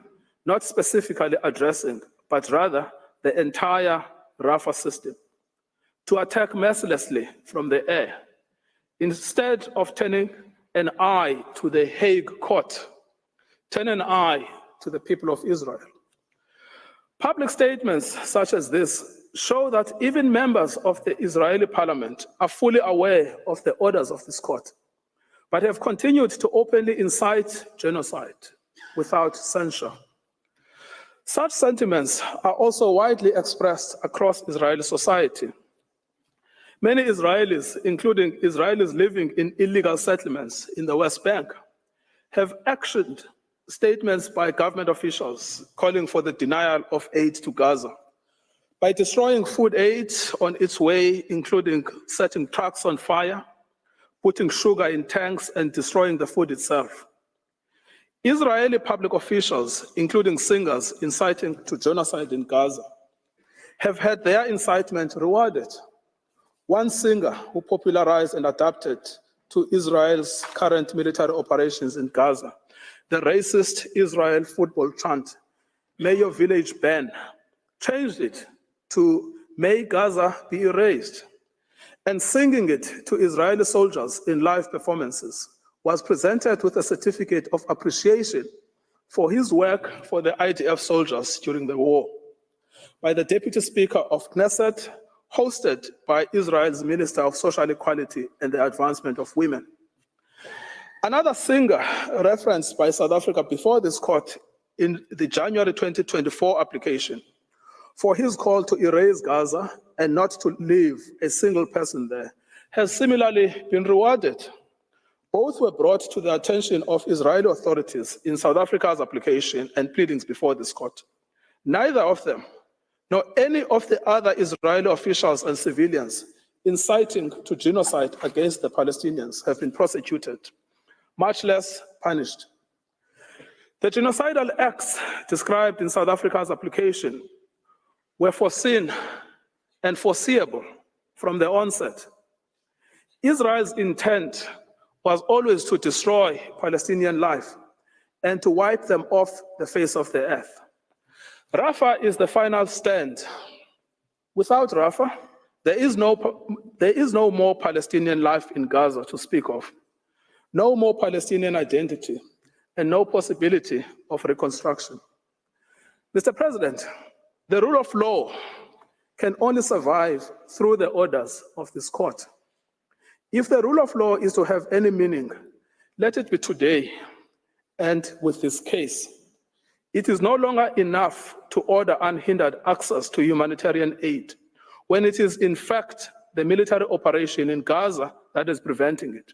not specifically addressing, but rather the entire Rafah system, to attack mercilessly from the air, instead of turning an eye to the Hague Court, turn an eye to the people of Israel. Public statements such as this show that even members of the Israeli parliament are fully aware of the orders of this court, but have continued to openly incite genocide without censure. Such sentiments are also widely expressed across Israeli society. Many Israelis, including Israelis living in illegal settlements in the West Bank, have actioned statements by government officials calling for the denial of aid to Gaza by destroying food aid on its way, including setting trucks on fire, putting sugar in tanks, and destroying the food itself. Israeli public officials, including singers inciting to genocide in Gaza, have had their incitement rewarded. One singer who popularized and adapted to Israel's current military operations in Gaza the racist Israel football chant, "May your village burn," changed it to "May Gaza be erased," and singing it to Israeli soldiers in live performances was presented with a certificate of appreciation for his work for the IDF soldiers during the war by the Deputy Speaker of Knesset, hosted by Israel's Minister of Social Equality and the Advancement of Women. Another singer referenced by South Africa before this court in the January 2024 application for his call to erase Gaza and not to leave a single person there has similarly been rewarded. Both were brought to the attention of Israeli authorities in South Africa's application and pleadings before this court. Neither of them, nor any of the other Israeli officials and civilians inciting to genocide against the Palestinians have been prosecuted, much less punished. The genocidal acts described in South Africa's application were foreseen and foreseeable from the onset. Israel's intent was always to destroy Palestinian life and to wipe them off the face of the earth. Rafah is the final stand. Without Rafah, there is no more Palestinian life in Gaza to speak of, no more Palestinian identity, and no possibility of reconstruction. Mr. President, the rule of law can only survive through the orders of this court. If the rule of law is to have any meaning, let it be today and with this case. It is no longer enough to order unhindered access to humanitarian aid when it is in fact the military operation in Gaza that is preventing it.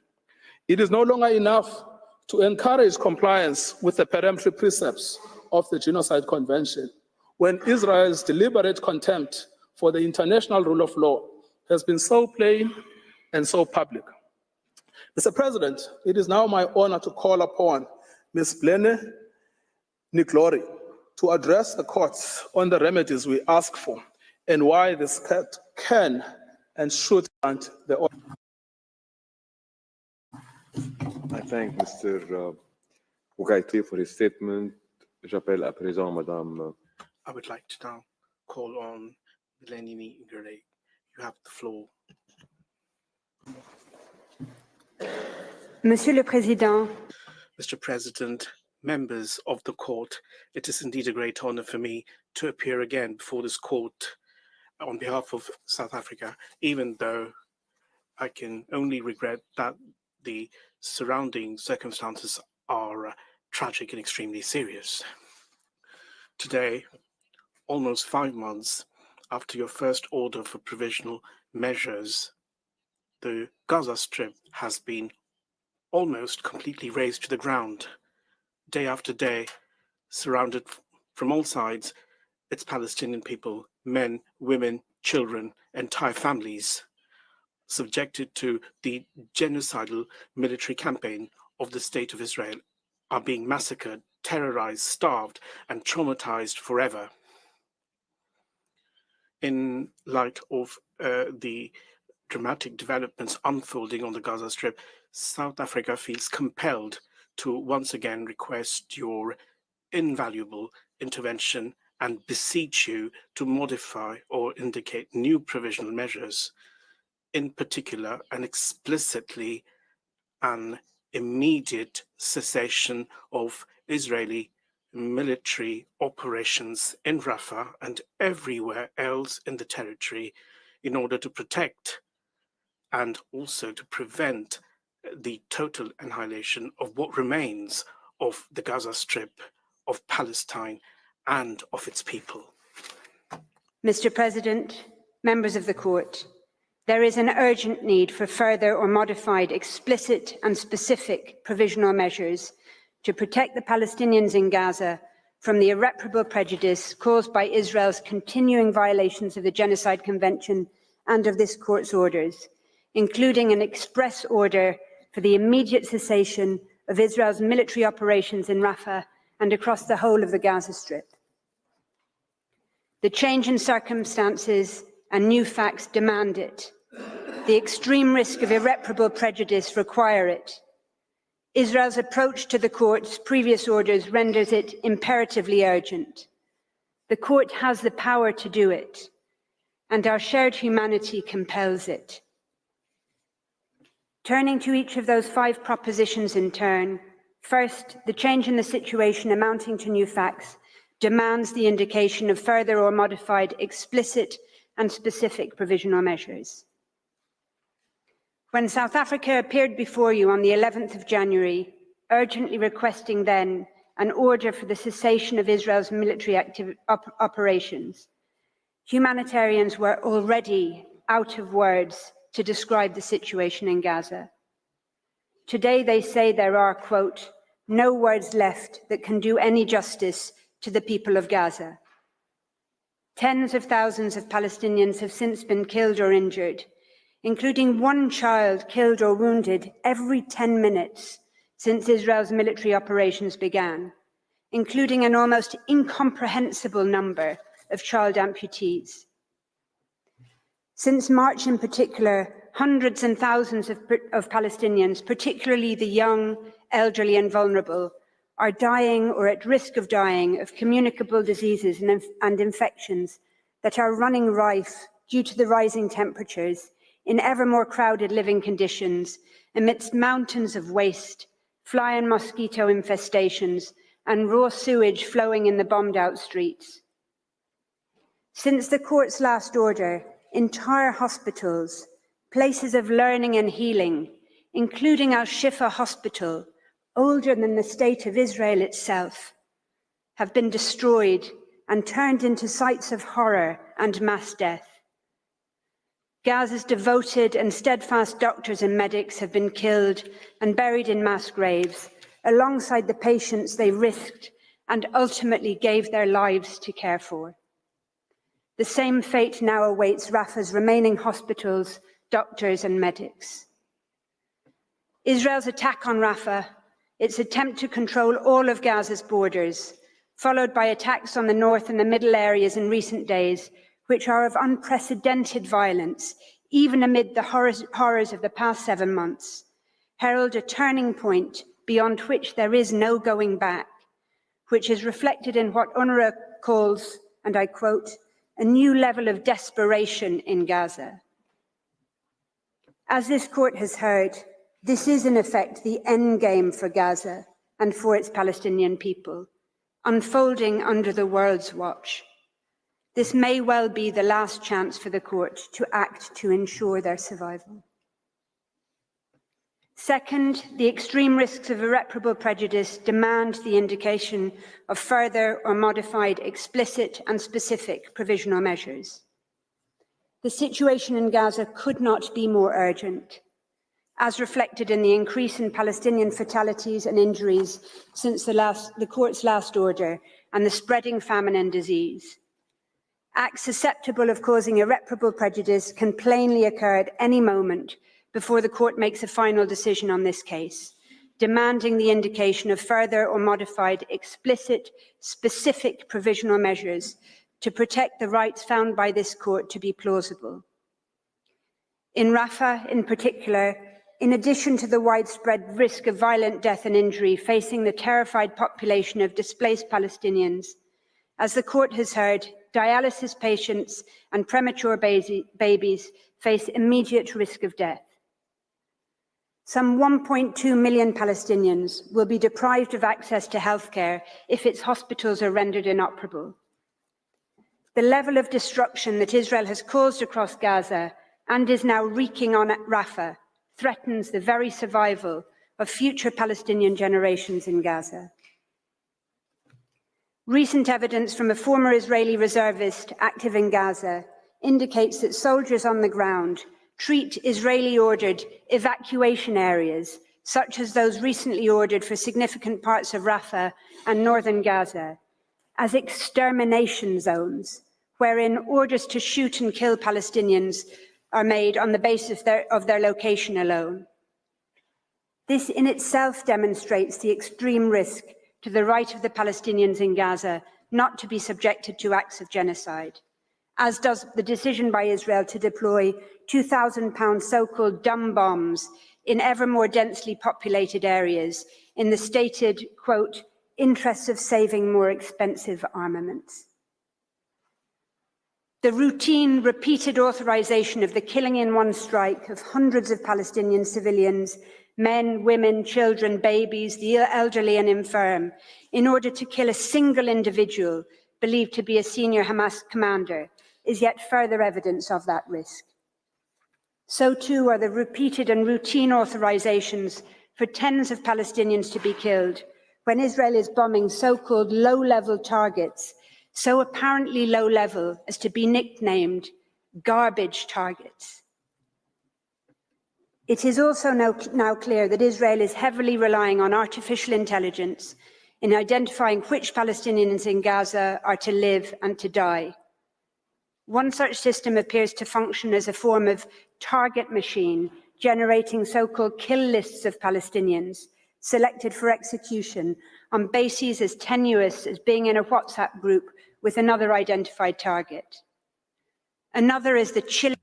It is no longer enough to encourage compliance with the peremptory precepts of the Genocide Convention when Israel's deliberate contempt for the international rule of law has been so plain and so public. Mr. President, it is now my honor to call upon Ms. Blene Niglori to address the courts on the remedies we ask for and why this court can and should grant the order. I thank Mr. Ougaiti for his statement. J'appelle à présent Madame. I would like to now call on Milenini Ngure. You have the floor. Monsieur le Président, Mr. President, members of the court, it is indeed a great honor for me to appear again before this court on behalf of South Africa, even though I can only regret that the surrounding circumstances are tragic and extremely serious. Today, almost 5 months after your first order for provisional measures, the Gaza Strip has been almost completely razed to the ground. Day after day, surrounded from all sides, its Palestinian people, men, women, children, entire families, subjected to the genocidal military campaign of the State of Israel, are being massacred, terrorized, starved, and traumatized forever. In light of the dramatic developments unfolding on the Gaza Strip, South Africa feels compelled to once again request your invaluable intervention and beseech you to modify or indicate new provisional measures, in particular and explicitly an immediate cessation of Israeli military operations in Rafah and everywhere else in the territory in order to protect and also to prevent the total annihilation of what remains of the Gaza Strip, of Palestine, and of its people. Mr. President, members of the court, there is an urgent need for further or modified explicit and specific provisional measures to protect the Palestinians in Gaza from the irreparable prejudice caused by Israel's continuing violations of the Genocide Convention and of this court's orders, including an express order for the immediate cessation of Israel's military operations in Rafah and across the whole of the Gaza Strip. The change in circumstances and new facts demand it. The extreme risk of irreparable prejudice require it. Israel's approach to the court's previous orders renders it imperatively urgent. The court has the power to do it, and our shared humanity compels it. Turning to each of those 5 propositions in turn, first, the change in the situation amounting to new facts demands the indication of further or modified explicit and specific provisional measures. When South Africa appeared before you on the 11th of January, urgently requesting then an order for the cessation of Israel's military operations, humanitarians were already out of words to describe the situation in Gaza. Today they say there are, quote, no words left that can do any justice to the people of Gaza. Tens of thousands of Palestinians have since been killed or injured, including 1 child killed or wounded every 10 minutes since Israel's military operations began, including an almost incomprehensible number of child amputees. Since March in particular, hundreds and thousands of Palestinians, particularly the young, elderly and vulnerable, are dying or at risk of dying of communicable diseases and infections that are running rife due to the rising temperatures in ever more crowded living conditions amidst mountains of waste, fly and mosquito infestations, and raw sewage flowing in the bombed-out streets. Since the court's last order, entire hospitals, places of learning and healing, including Al-Shifa Hospital, older than the State of Israel itself, have been destroyed and turned into sites of horror and mass death. Gaza's devoted and steadfast doctors and medics have been killed and buried in mass graves, alongside the patients they risked and ultimately gave their lives to care for. The same fate now awaits Rafah's remaining hospitals, doctors and medics. Israel's attack on Rafah, its attempt to control all of Gaza's borders, followed by attacks on the north and the middle areas in recent days, which are of unprecedented violence, even amid the horrors of the past 7 months, herald a turning point beyond which there is no going back, which is reflected in what UNRWA calls, and I quote, a new level of desperation in Gaza. As this court has heard, this is in effect the end game for Gaza and for its Palestinian people, unfolding under the world's watch. This may well be the last chance for the court to act to ensure their survival. Second, the extreme risks of irreparable prejudice demand the indication of further or modified explicit and specific provisional measures. The situation in Gaza could not be more urgent, as reflected in the increase in Palestinian fatalities and injuries since the court's last order and the spreading famine and disease. Acts susceptible of causing irreparable prejudice can plainly occur at any moment before the court makes a final decision on this case, demanding the indication of further or modified explicit, specific provisional measures to protect the rights found by this court to be plausible. In Rafah, in particular, in addition to the widespread risk of violent death and injury facing the terrified population of displaced Palestinians, as the court has heard, dialysis patients and premature babies face immediate risk of death. Some 1.2 million Palestinians will be deprived of access to healthcare if its hospitals are rendered inoperable. The level of destruction that Israel has caused across Gaza and is now wreaking on Rafah threatens the very survival of future Palestinian generations in Gaza. Recent evidence from a former Israeli reservist active in Gaza indicates that soldiers on the ground treat Israeli-ordered evacuation areas, such as those recently ordered for significant parts of Rafah and northern Gaza, as extermination zones, wherein orders to shoot and kill Palestinians are made on the basis of their location alone. This in itself demonstrates the extreme risk to the right of the Palestinians in Gaza not to be subjected to acts of genocide, as does the decision by Israel to deploy 2,000-pound so-called dumb bombs in ever more densely populated areas in the stated, quote, interests of saving more expensive armaments. The routine, repeated authorization of the killing in one strike of hundreds of Palestinian civilians, men, women, children, babies, the elderly and infirm, in order to kill a single individual believed to be a senior Hamas commander, is yet further evidence of that risk. So too are the repeated and routine authorizations for tens of Palestinians to be killed when Israel is bombing so-called low-level targets, so apparently low-level as to be nicknamed garbage targets. It is also now clear that Israel is heavily relying on artificial intelligence in identifying which Palestinians in Gaza are to live and to die. One such system appears to function as a form of target machine, generating so-called kill lists of Palestinians selected for execution on bases as tenuous as being in a WhatsApp group with another identified target. Another is the chilling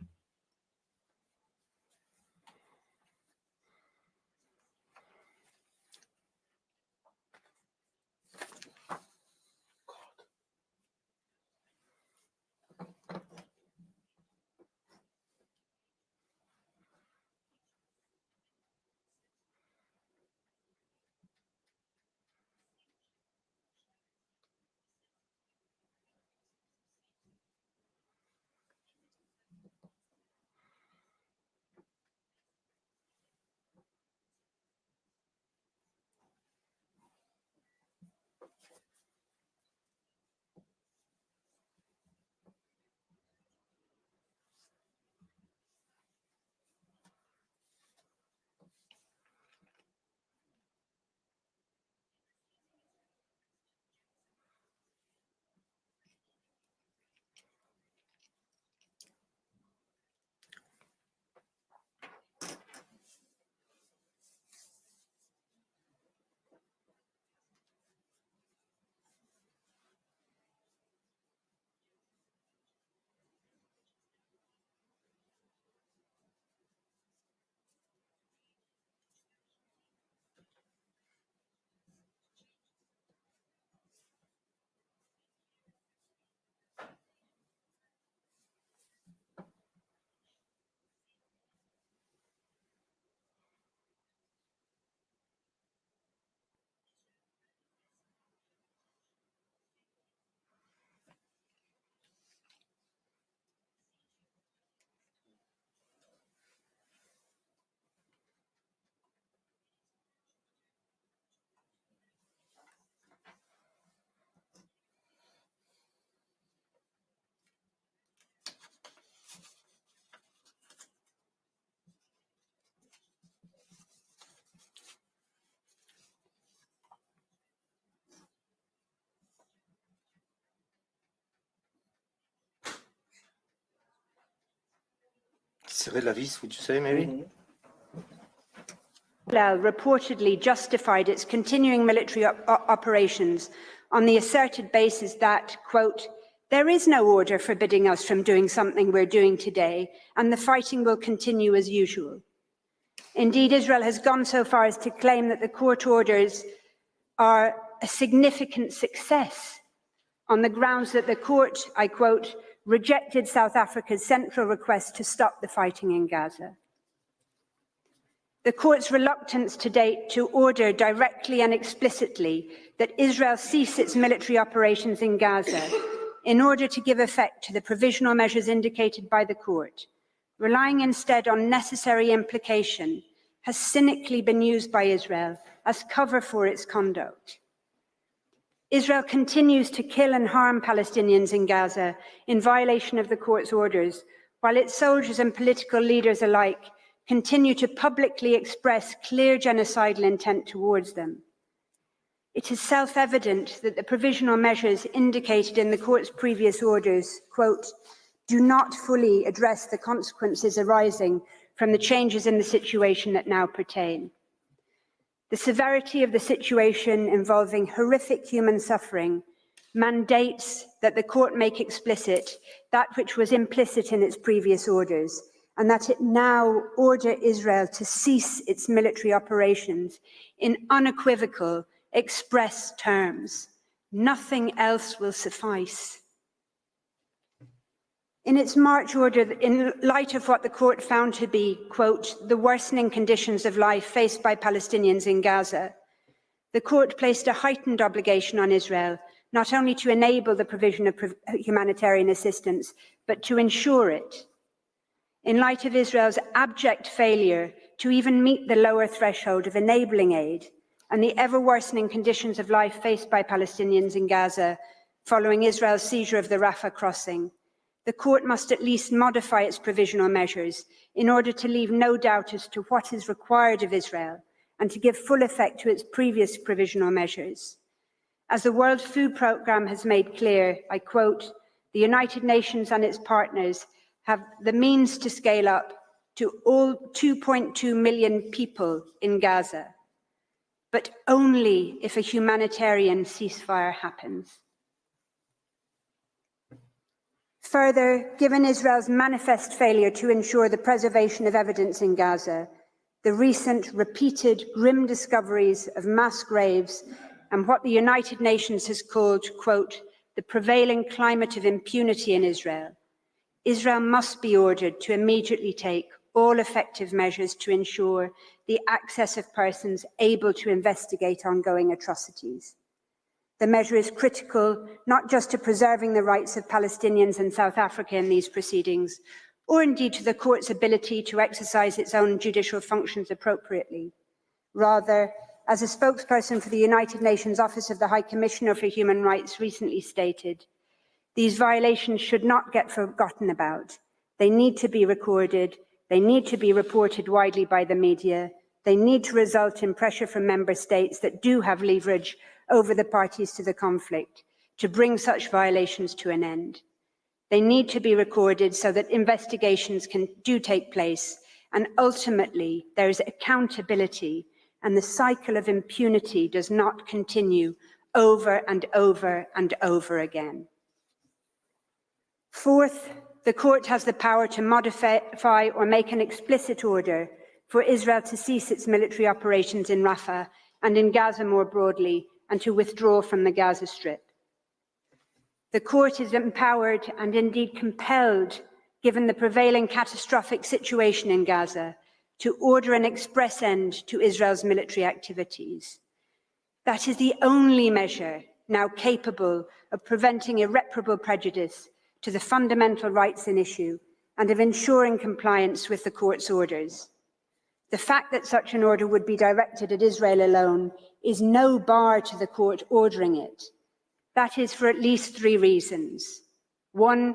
Cyril Lavis, would you say maybe? Israel reportedly justified its continuing military operations on the asserted basis that, quote, there is no order forbidding us from doing something we're doing today, and the fighting will continue as usual. Indeed, Israel has gone so far as to claim that the court orders are a significant success on the grounds that the court, I quote, rejected South Africa's central request to stop the fighting in Gaza. The court's reluctance to date to order directly and explicitly that Israel cease its military operations in Gaza in order to give effect to the provisional measures indicated by the court, relying instead on necessary implication, has cynically been used by Israel as cover for its conduct. Israel continues to kill and harm Palestinians in Gaza in violation of the court's orders, while its soldiers and political leaders alike continue to publicly express clear genocidal intent towards them. It is self-evident that the provisional measures indicated in the court's previous orders, quote, do not fully address the consequences arising from the changes in the situation that now pertain. The severity of the situation involving horrific human suffering mandates that the court make explicit that which was implicit in its previous orders, and that it now order Israel to cease its military operations in unequivocal, express terms. Nothing else will suffice. In its March order, in light of what the court found to be, quote, the worsening conditions of life faced by Palestinians in Gaza, the court placed a heightened obligation on Israel, not only to enable the provision of humanitarian assistance, but to ensure it. In light of Israel's abject failure to even meet the lower threshold of enabling aid and the ever-worsening conditions of life faced by Palestinians in Gaza following Israel's seizure of the Rafah crossing, the court must at least modify its provisional measures in order to leave no doubt as to what is required of Israel and to give full effect to its previous provisional measures. As the World Food Programme has made clear, I quote, the United Nations and its partners have the means to scale up to all 2.2 million people in Gaza, but only if a humanitarian ceasefire happens. Further, given Israel's manifest failure to ensure the preservation of evidence in Gaza, the recent repeated grim discoveries of mass graves and what the United Nations has called, quote, the prevailing climate of impunity in Israel, Israel must be ordered to immediately take all effective measures to ensure the access of persons able to investigate ongoing atrocities. The measure is critical not just to preserving the rights of Palestinians in South Africa in these proceedings, or indeed to the court's ability to exercise its own judicial functions appropriately. Rather, as a spokesperson for the United Nations Office of the High Commissioner for Human Rights recently stated, these violations should not get forgotten about. They need to be recorded, they need to be reported widely by the media, they need to result in pressure from member states that do have leverage over the parties to the conflict to bring such violations to an end. They need to be recorded so that investigations do take place, and ultimately there is accountability and the cycle of impunity does not continue over and over and over again. Fourth, the court has the power to modify or make an explicit order for Israel to cease its military operations in Rafah and in Gaza more broadly, and to withdraw from the Gaza Strip. The court is empowered and indeed compelled, given the prevailing catastrophic situation in Gaza, to order an express end to Israel's military activities. That is the only measure now capable of preventing irreparable prejudice to the fundamental rights in issue and of ensuring compliance with the court's orders. The fact that such an order would be directed at Israel alone is no bar to the court ordering it. That is for at least three reasons. One,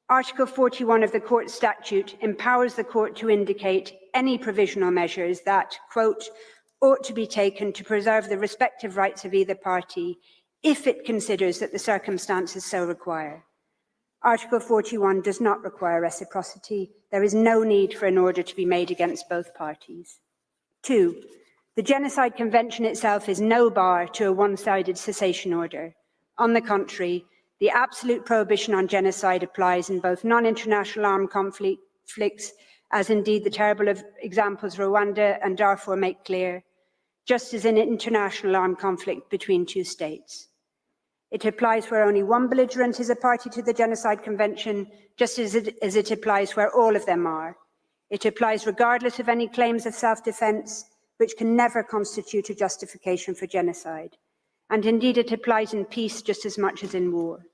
Article 41 of the court statute empowers the court to indicate any provisional measures that, quote, ought to be taken to preserve the respective rights of either party if it considers that the circumstances so require. Article 41 does not require reciprocity. There is no need for an order to be made against both parties. 2. The Genocide Convention itself is no bar to a one-sided cessation order. On the contrary, the absolute prohibition on genocide applies in both non-international armed conflicts, as indeed the terrible examples Rwanda and Darfur make clear, just as in international armed conflict between two states. It applies where only one belligerent is a party to the Genocide Convention, just as it applies where all of them are. It applies regardless of any claims of self-defense, which can never constitute a justification for genocide. And indeed, it applies in peace just as much as in war.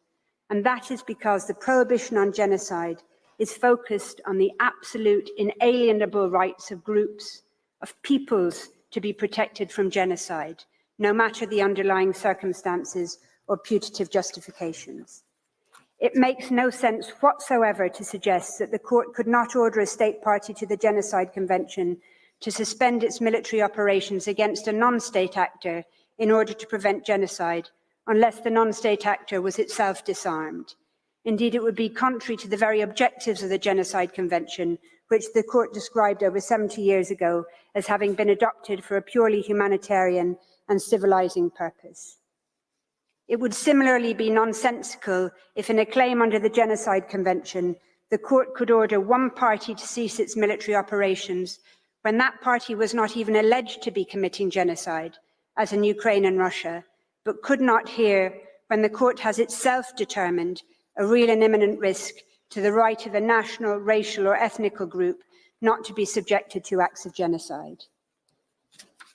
And that is because the prohibition on genocide is focused on the absolute inalienable rights of groups, of peoples, to be protected from genocide, no matter the underlying circumstances or putative justifications. It makes no sense whatsoever to suggest that the court could not order a state party to the Genocide Convention to suspend its military operations against a non-state actor in order to prevent genocide, unless the non-state actor was itself disarmed. Indeed, it would be contrary to the very objectives of the Genocide Convention, which the court described over 70 years ago as having been adopted for a purely humanitarian and civilizing purpose. It would similarly be nonsensical if, in a claim under the Genocide Convention, the court could order one party to cease its military operations when that party was not even alleged to be committing genocide, as in Ukraine and Russia, but could not hear when the court has itself determined a real and imminent risk to the right of a national, racial or ethnical group not to be subjected to acts of genocide.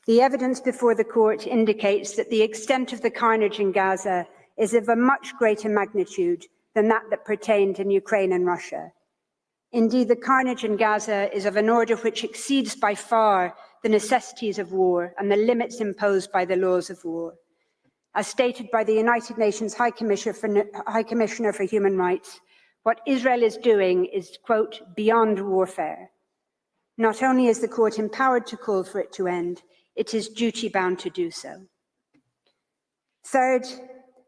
The evidence before the court indicates that the extent of the carnage in Gaza is of a much greater magnitude than that pertained in Ukraine and Russia. Indeed, the carnage in Gaza is of an order which exceeds by far the necessities of war and the limits imposed by the laws of war. As stated by the United Nations High Commissioner for Human Rights, what Israel is doing is, quote, beyond warfare. Not only is the court empowered to call for it to end, it is duty-bound to do so. Third,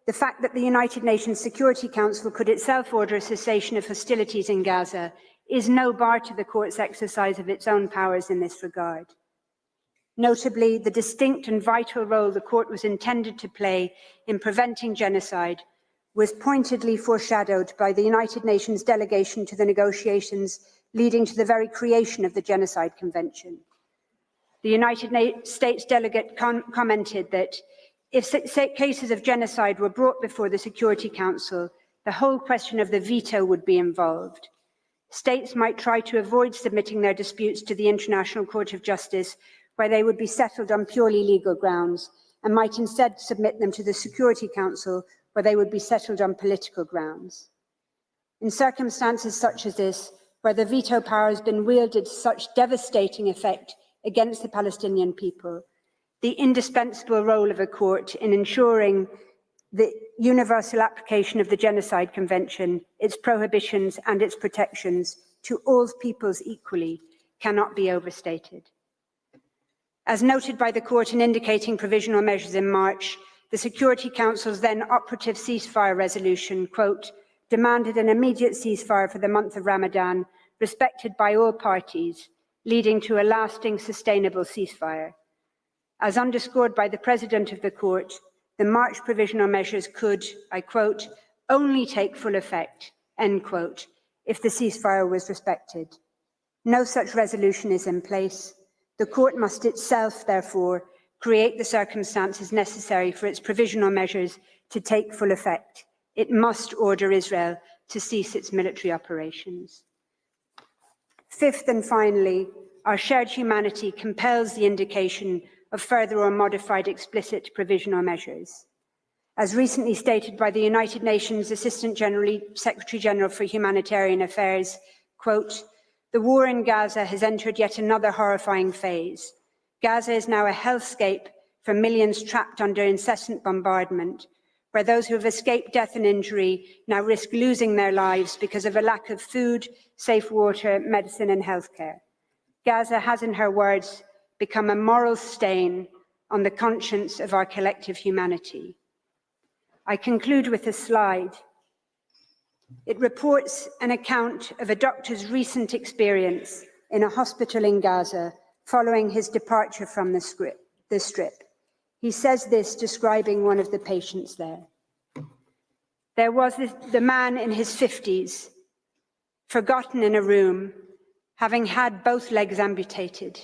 the fact that the United Nations Security Council could itself order a cessation of hostilities in Gaza is no bar to the court's exercise of its own powers in this regard. Notably, the distinct and vital role the court was intended to play in preventing genocide was pointedly foreshadowed by the United Nations delegation to the negotiations leading to the very creation of the Genocide Convention. The United States delegate commented that if cases of genocide were brought before the Security Council, the whole question of the veto would be involved. States might try to avoid submitting their disputes to the International Court of Justice, where they would be settled on purely legal grounds, and might instead submit them to the Security Council, where they would be settled on political grounds. In circumstances such as this, where the veto power has been wielded to such devastating effect against the Palestinian people, the indispensable role of a court in ensuring the universal application of the Genocide Convention, its prohibitions and its protections to all peoples equally, cannot be overstated. As noted by the court in indicating provisional measures in March, the Security Council's then operative ceasefire resolution, quote, demanded an immediate ceasefire for the month of Ramadan, respected by all parties, leading to a lasting, sustainable ceasefire. As underscored by the President of the Court, the March provisional measures could, I quote, only take full effect, end quote, if the ceasefire was respected. No such resolution is in place. The Court must itself, therefore, create the circumstances necessary for its provisional measures to take full effect. It must order Israel to cease its military operations. Fifth and finally, our shared humanity compels the indication of further or modified explicit provisional measures. As recently stated by the United Nations Assistant Secretary General for Humanitarian Affairs, quote, the war in Gaza has entered yet another horrifying phase. Gaza is now a hellscape for millions trapped under incessant bombardment, where those who have escaped death and injury now risk losing their lives because of a lack of food, safe water, medicine and healthcare. Gaza has, in her words, become a moral stain on the conscience of our collective humanity. I conclude with a slide. It reports an account of a doctor's recent experience in a hospital in Gaza following his departure from the strip. He says this, describing one of the patients there. There was the man in his 50s, forgotten in a room, having had both legs amputated.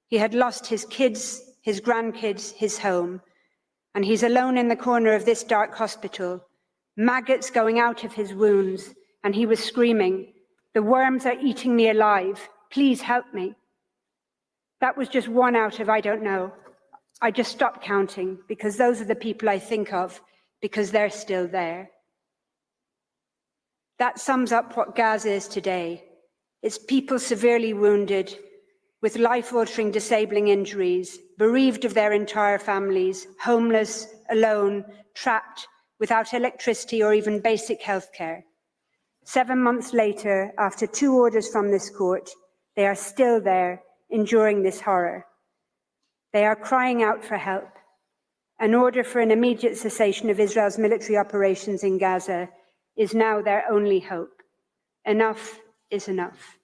He had lost his kids, his grandkids, his home, and he's alone in the corner of this dark hospital, maggots going out of his wounds, and he was screaming, "The worms are eating me alive, please help me." That was just one out of I don't know. I just stopped counting because those are the people I think of because they're still there. That sums up what Gaza is today. It's people severely wounded, with life-altering disabling injuries, bereaved of their entire families, homeless, alone, trapped, without electricity or even basic health care. 7 months later, after 2 orders from this court, they are still there, enduring this horror. They are crying out for help. An order for an immediate cessation of Israel's military operations in Gaza is now their only hope. Enough is enough.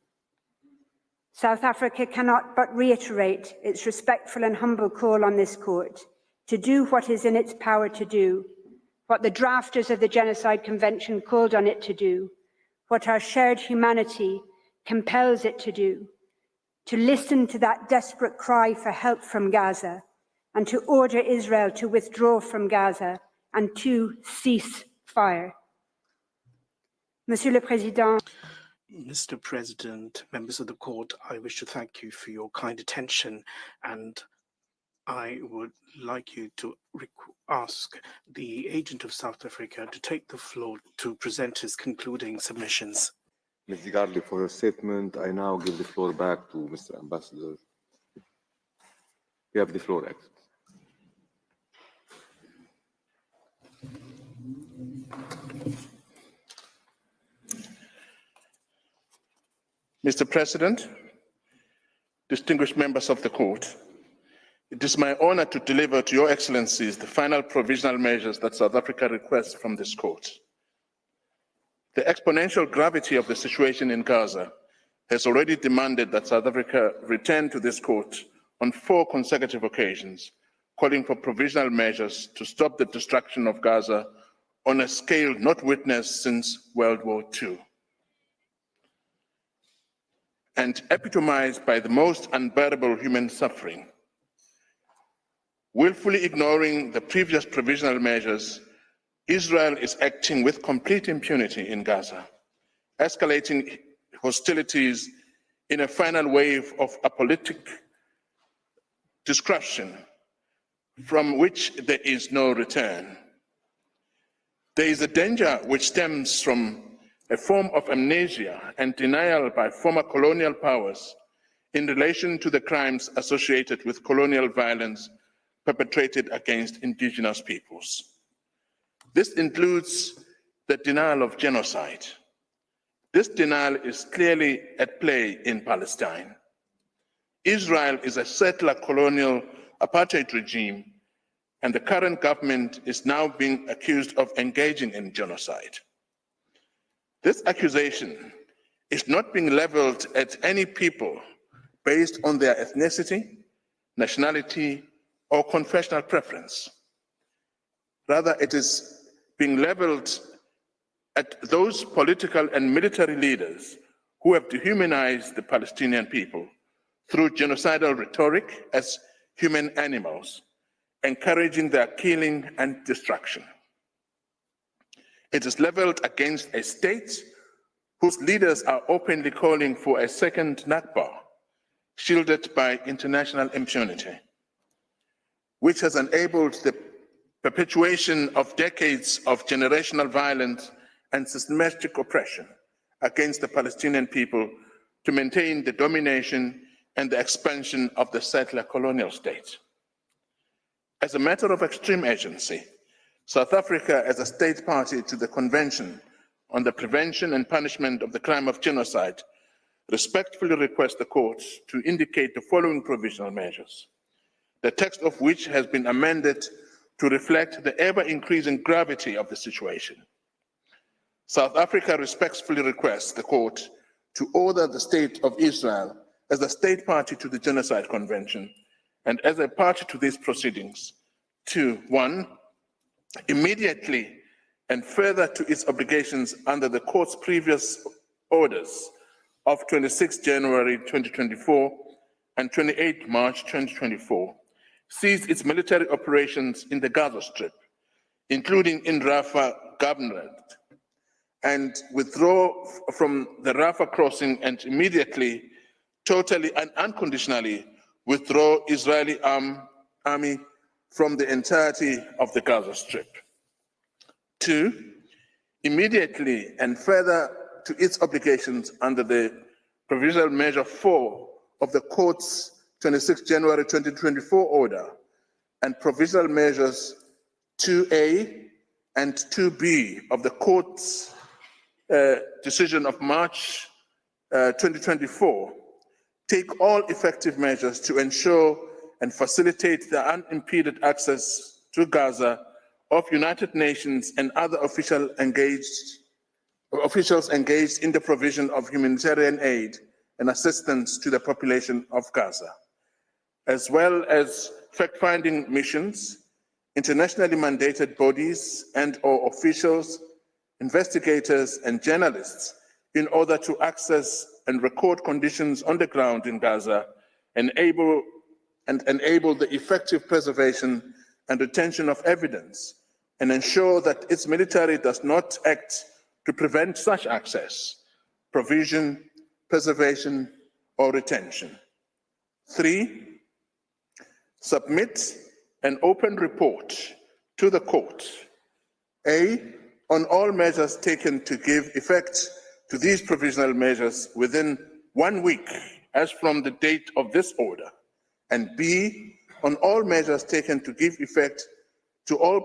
South Africa cannot but reiterate its respectful and humble call on this court to do what is in its power to do, what the drafters of the Genocide Convention called on it to do, what our shared humanity compels it to do, to listen to that desperate cry for help from Gaza, and to order Israel to withdraw from Gaza and to cease fire. Monsieur le Président, Mr. President, members of the court, I wish to thank you for your kind attention, and I would like you to ask the agent of South Africa to take the floor to present his concluding submissions. Ms. Garley, for your statement, I now give the floor back to Mr. Ambassador. You have the floor, Excellency. Mr. President, distinguished members of the court, it is my honor to deliver to your excellencies the final provisional measures that South Africa requests from this court. The exponential gravity of the situation in Gaza has already demanded that South Africa return to this court on 4 consecutive occasions, calling for provisional measures to stop the destruction of Gaza on a scale not witnessed since World War II. And epitomized by the most unbearable human suffering. Willfully ignoring the previous provisional measures, Israel is acting with complete impunity in Gaza, escalating hostilities in a final wave of apolitic destruction from which there is no return. There is a danger which stems from a form of amnesia and denial by former colonial powers in relation to the crimes associated with colonial violence perpetrated against indigenous peoples. This includes the denial of genocide. This denial is clearly at play in Palestine. Israel is a settler colonial apartheid regime, and the current government is now being accused of engaging in genocide. This accusation is not being leveled at any people based on their ethnicity, nationality, or confessional preference. Rather, it is being leveled at those political and military leaders who have dehumanized the Palestinian people through genocidal rhetoric as human animals, encouraging their killing and destruction. It is leveled against a state whose leaders are openly calling for a second Nakba, shielded by international impunity, which has enabled the perpetuation of decades of generational violence and systematic oppression against the Palestinian people to maintain the domination and the expansion of the settler colonial state. As a matter of extreme urgency, South Africa, as a state party to the Convention on the Prevention and Punishment of the Crime of Genocide, respectfully requests the courts to indicate the following provisional measures, the text of which has been amended to reflect the ever-increasing gravity of the situation. South Africa respectfully requests the court to order the State of Israel as a state party to the Genocide Convention and as a party to these proceedings to, 1, immediately and further to its obligations under the court's previous orders of 26 January 2024 and 28 March 2024, cease its military operations in the Gaza Strip, including in Rafah governorate, and withdraw from the Rafah crossing and immediately, totally and unconditionally withdraw Israeli army from the entirety of the Gaza Strip. 2, immediately and further to its obligations under the Provisional Measure 4 of the Court's 26 January 2024 order and Provisional Measures 2A and 2B of the Court's decision of March 2024, take all effective measures to ensure and facilitate the unimpeded access to Gaza of United Nations and other officials engaged in the provision of humanitarian aid and assistance to the population of Gaza, as well as fact-finding missions, internationally mandated bodies and/or officials, investigators, and journalists in order to access and record conditions on the ground in Gaza and enable the effective preservation and retention of evidence and ensure that its military does not act to prevent such access, provision, preservation, or retention. 3, submit an open report to the court, A, on all measures taken to give effect to these provisional measures within 1 week as from the date of this order, and B, on all measures taken to give effect to all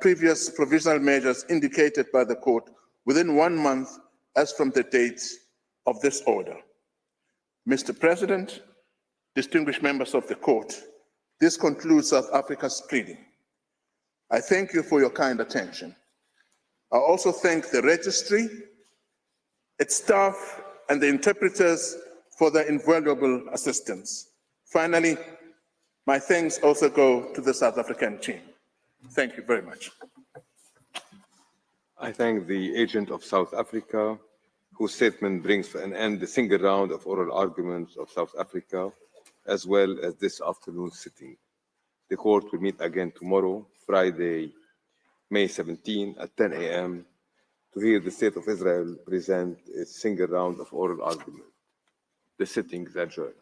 previous provisional measures indicated by the court within 1 month as from the date of this order. Mr. President, distinguished members of the court, this concludes South Africa's pleading. I thank you for your kind attention. I also thank the registry, its staff, and the interpreters for their invaluable assistance. Finally, my thanks also go to the South African team. Thank you very much. I thank the agent of South Africa, whose statement brings to an end the single round of oral arguments of South Africa, as well as this afternoon's sitting. The court will meet again tomorrow, Friday, May 17 at 10 a.m. to hear the State of Israel present its single round of oral argument. The sitting is adjourned.